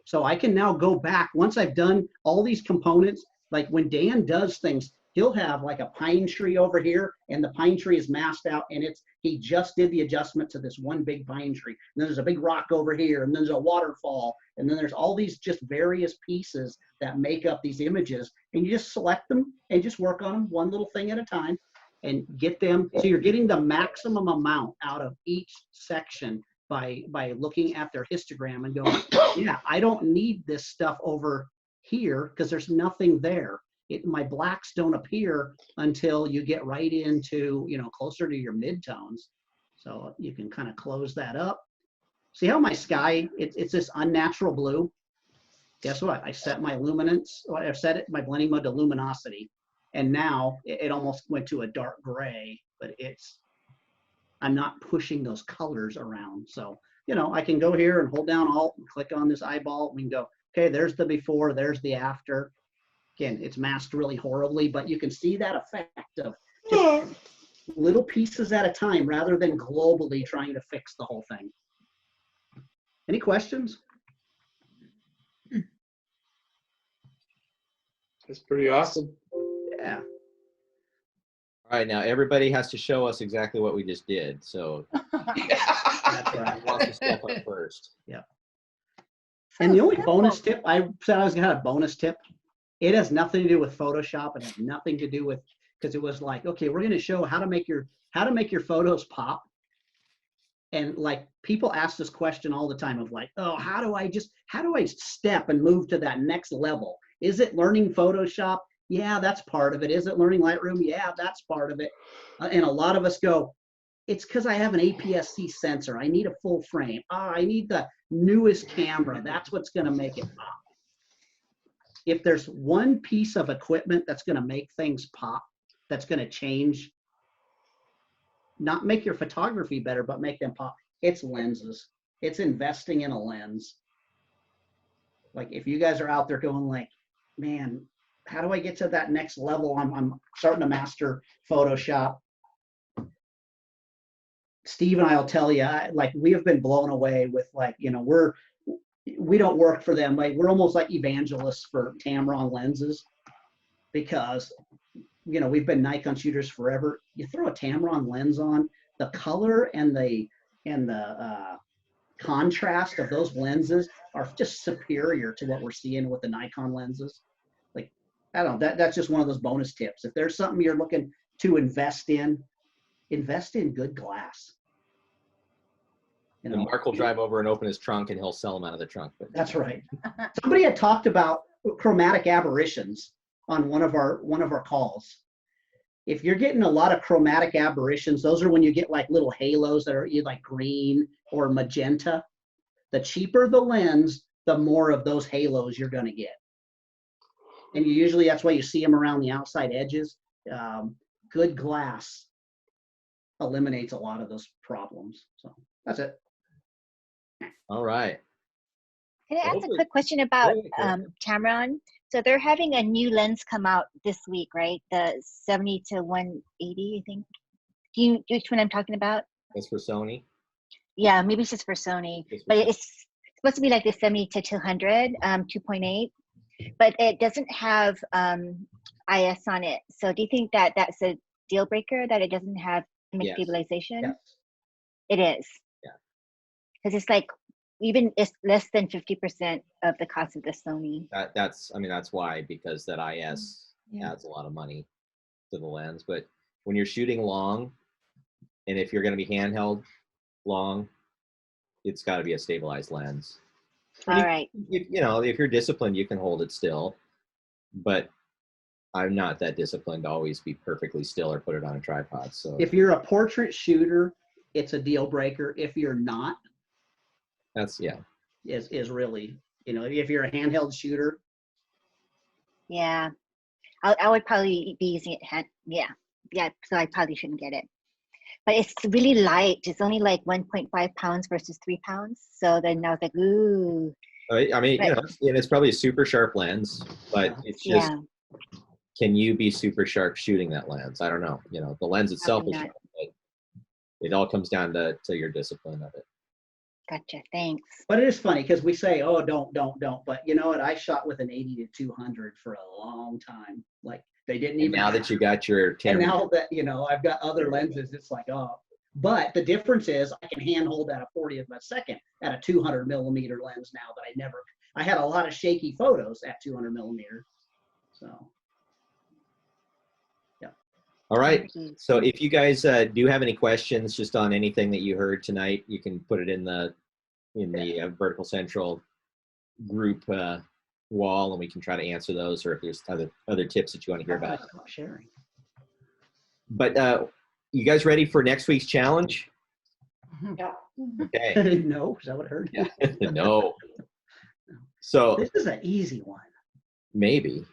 So I can now go back once I've done all these components. Like when Dan does things, he'll have like a pine tree over here, and the pine tree is masked out, and he just did the adjustment to this one big pine tree. And then there's a big rock over here, and then there's a waterfall, and then there's all these just various pieces that make up these images. And you just select them and just work on them one little thing at a time and get them. So you're getting the maximum amount out of each section by looking at their histogram and going, yeah, I don't need this stuff over here because there's nothing there. My blacks don't appear until you get right into, closer to your midtones. So you can kind of close that up. See how my sky, it's this unnatural blue? Guess what? I set my luminance, or I've set it, my blending mode to luminosity. And now it almost went to a dark gray, but I'm not pushing those colors around. So, I can go here and hold down Alt and click on this eyeball. We can go, okay, there's the before, there's the after. Again, it's masked really horribly, but you can see that effect of just little pieces at a time rather than globally trying to fix the whole thing. Any questions? That's pretty awesome. Yeah. All right, now everybody has to show us exactly what we just did. So That's right. walk the stuff up first. Yeah. And the only bonus tip, I said I was gonna have a bonus tip. It has nothing to do with Photoshop. It has nothing to do with because it was like, okay, we're going to show how to make your photos pop. And like people ask this question all the time of like, oh, how do I step and move to that next level? Is it learning Photoshop? Yeah, that's part of it. Is it learning Lightroom? Yeah, that's part of it. And a lot of us go, it's because I have an APS-C sensor. I need a full frame. I need the newest camera. That's what's going to make it pop. If there's one piece of equipment that's going to make things pop, that's going to change, not make your photography better, but make them pop, it's lenses. It's investing in a lens. Like if you guys are out there going like, man, how do I get to that next level? I'm starting to master Photoshop. Steve and I'll tell you, like we have been blown away with like, you know, we don't work for them. Like we're almost like evangelists for Tamron lenses because, you know, we've been Nikon shooters forever. You throw a Tamron lens on, the color and the contrast of those lenses are just superior to what we're seeing with the Nikon lenses. Like, I don't know, that's just one of those bonus tips. If there's something you're looking to invest in good glass. You know, And Mark will drive over and open his trunk and he'll sell them out of the trunk. But that's right. Somebody had talked about chromatic aberrations on one of our calls. If you're getting a lot of chromatic aberrations, those are when you get like little halos that are either like green or magenta. The cheaper the lens, the more of those halos you're going to get. And usually that's why you see them around the outside edges. Good glass eliminates a lot of those problems. So that's it. all right. Can I ask a Hopefully- quick question about Go ahead. Tamron? So they're having a new lens come out this week, right? The 70 to 180, I think. Do you which one I'm talking about? That's for Sony. Yeah, maybe it's just for Sony, but it's supposed to be like the 70 to 200, 2.8, but it doesn't have IS on it. So do you think that that's a deal breaker that it doesn't have image Yes. stabilization? Yes. It is. Yeah. Because it's like even it's less than 50% of the cost of the Sony. That's why, because that IS adds a lot of money to the lens. But when you're shooting long, and if you're going to be handheld long, it's got to be a stabilized lens. All right. You know, if you're disciplined, you can hold it still. But I'm not that disciplined to always be perfectly still or put it on a tripod. So If you're a portrait shooter, it's a deal breaker. If you're not, that's is really, you know, if you're a handheld shooter, Yeah. I would probably be using it yeah. So I probably shouldn't get it. But it's really light. It's only like 1.5 pounds versus 3 pounds. So then I was like, ooh. I mean, you know, and it's probably a super sharp lens, but it's just, can you be super sharp shooting that lens? I don't know. You know, the lens itself is sharp, but it all comes down to your discipline of it. Gotcha. Thanks. but it is funny because we say, oh, don't. But you know what? I shot with an 80 to 200 for a long time. Like they didn't And even. now that you got your And camera, now that, you know, I've got other lenses, it's like, oh. But the difference is I can handhold at a 40th of a second at a 200 millimeter lens now that I had a lot of shaky photos at 200 millimeter. So. all right. So if you guys do have any questions just on anything that you heard tonight, you can put it in the Vertical Central group wall, and we can try to answer those, or if there's other tips that you want to hear about. Stop sharing. But you guys ready for next week's challenge? Yeah. Okay. No, is that what I heard? Yeah. No. So This is an easy one. maybe.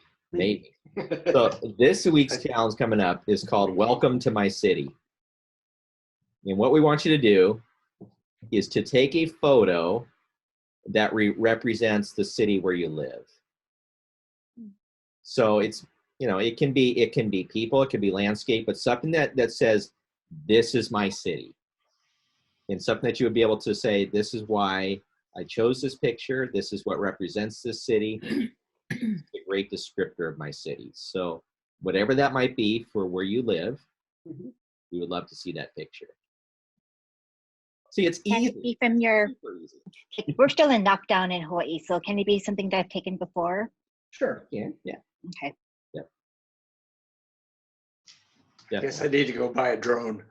So this week's challenge coming up is called Welcome to My City. And what we want you to do is to take a photo that represents the city where you live. So it's, you know, it can be people, it can be landscape, but something that says, this is my city. And something that you would be able to say, this is why I chose this picture. This is what represents this city. It's a great descriptor of my city. So whatever that might be for where you live, we would love to see that picture. See, it's Can easy. it be from your, we're still in lockdown in Hawaii, so can it be something that I've taken before? Sure. Yeah. Okay. Yep. Guess I need to go buy a drone.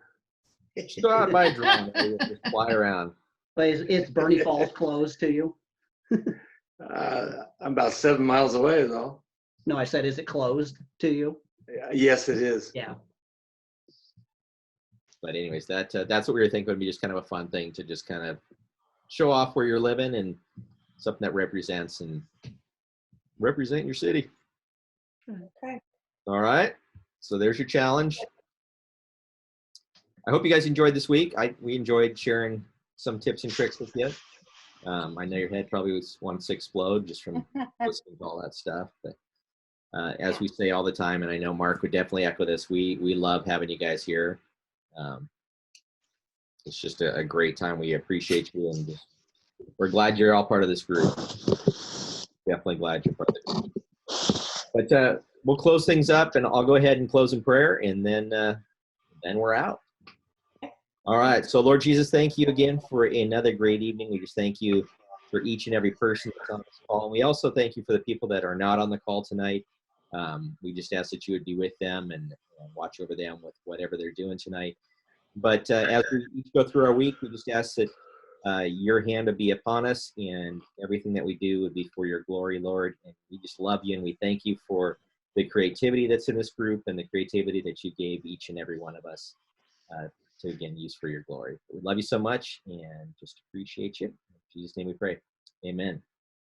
Just go out and buy a drone. Just fly around. But is Bernie Falls closed to you? I'm about 7 miles away, though. No, I said, is it closed to you? Yes, it is. Yeah. But anyways, that's what we were thinking would be just kind of a fun thing to just kind of show off where you're living and something that represents and represent your city. Okay. All right. So there's your challenge. I hope you guys enjoyed this week. We enjoyed sharing some tips and tricks with you. I know your head probably wants to explode just from listening to all that stuff. But as we say all the time, and I know Mark would definitely echo this, we love having you guys here. It's just a great time. We appreciate you, and we're glad you're all part of this group. Definitely glad you're part of the group. But we'll close things up, and I'll go ahead and close in prayer, and then we're out. All right. So, Lord Jesus, thank you again for another great evening. We just thank you for each and every person that's on this call. And we also thank you for the people that are not on the call tonight. We just ask that you would be with them and watch over them with whatever they're doing tonight. But as we each go through our week, we just ask that your hand would be upon us and everything that we do would be for your glory, Lord. And we just love you, and we thank you for the creativity that's in this group and the creativity that you gave each and every one of us to, again, use for your glory. We love you so much and just appreciate you. In Jesus' name we pray. Amen.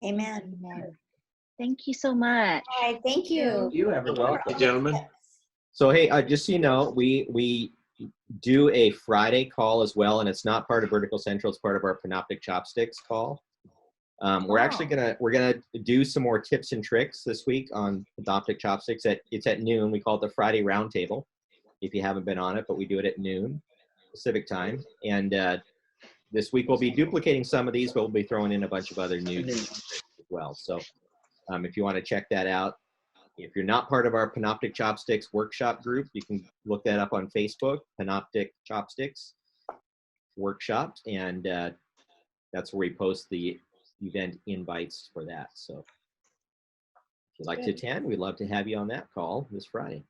Amen. Thank you so much. All right, thank you. Thank you, everyone. Hey, gentlemen. So, hey, just so you know, we do a Friday call as well, and it's not part of Vertical Central. It's part of our Panoptic Chopsticks call. We're actually gonna do some more tips and tricks this week on Panoptic Chopsticks. It's at noon. We call it the Friday Roundtable. If you haven't been on it, but we do it at noon Pacific time. And this week we'll be duplicating some of these, but we'll be throwing in a bunch of other new tips and tricks as well. So if you want to check that out, if you're not part of our Panoptic Chopsticks workshop group, you can look that up on Facebook, Panoptic Chopsticks Workshop, and that's where we post the event invites for that. So if you'd like to attend, we'd love to have you on that call this Friday.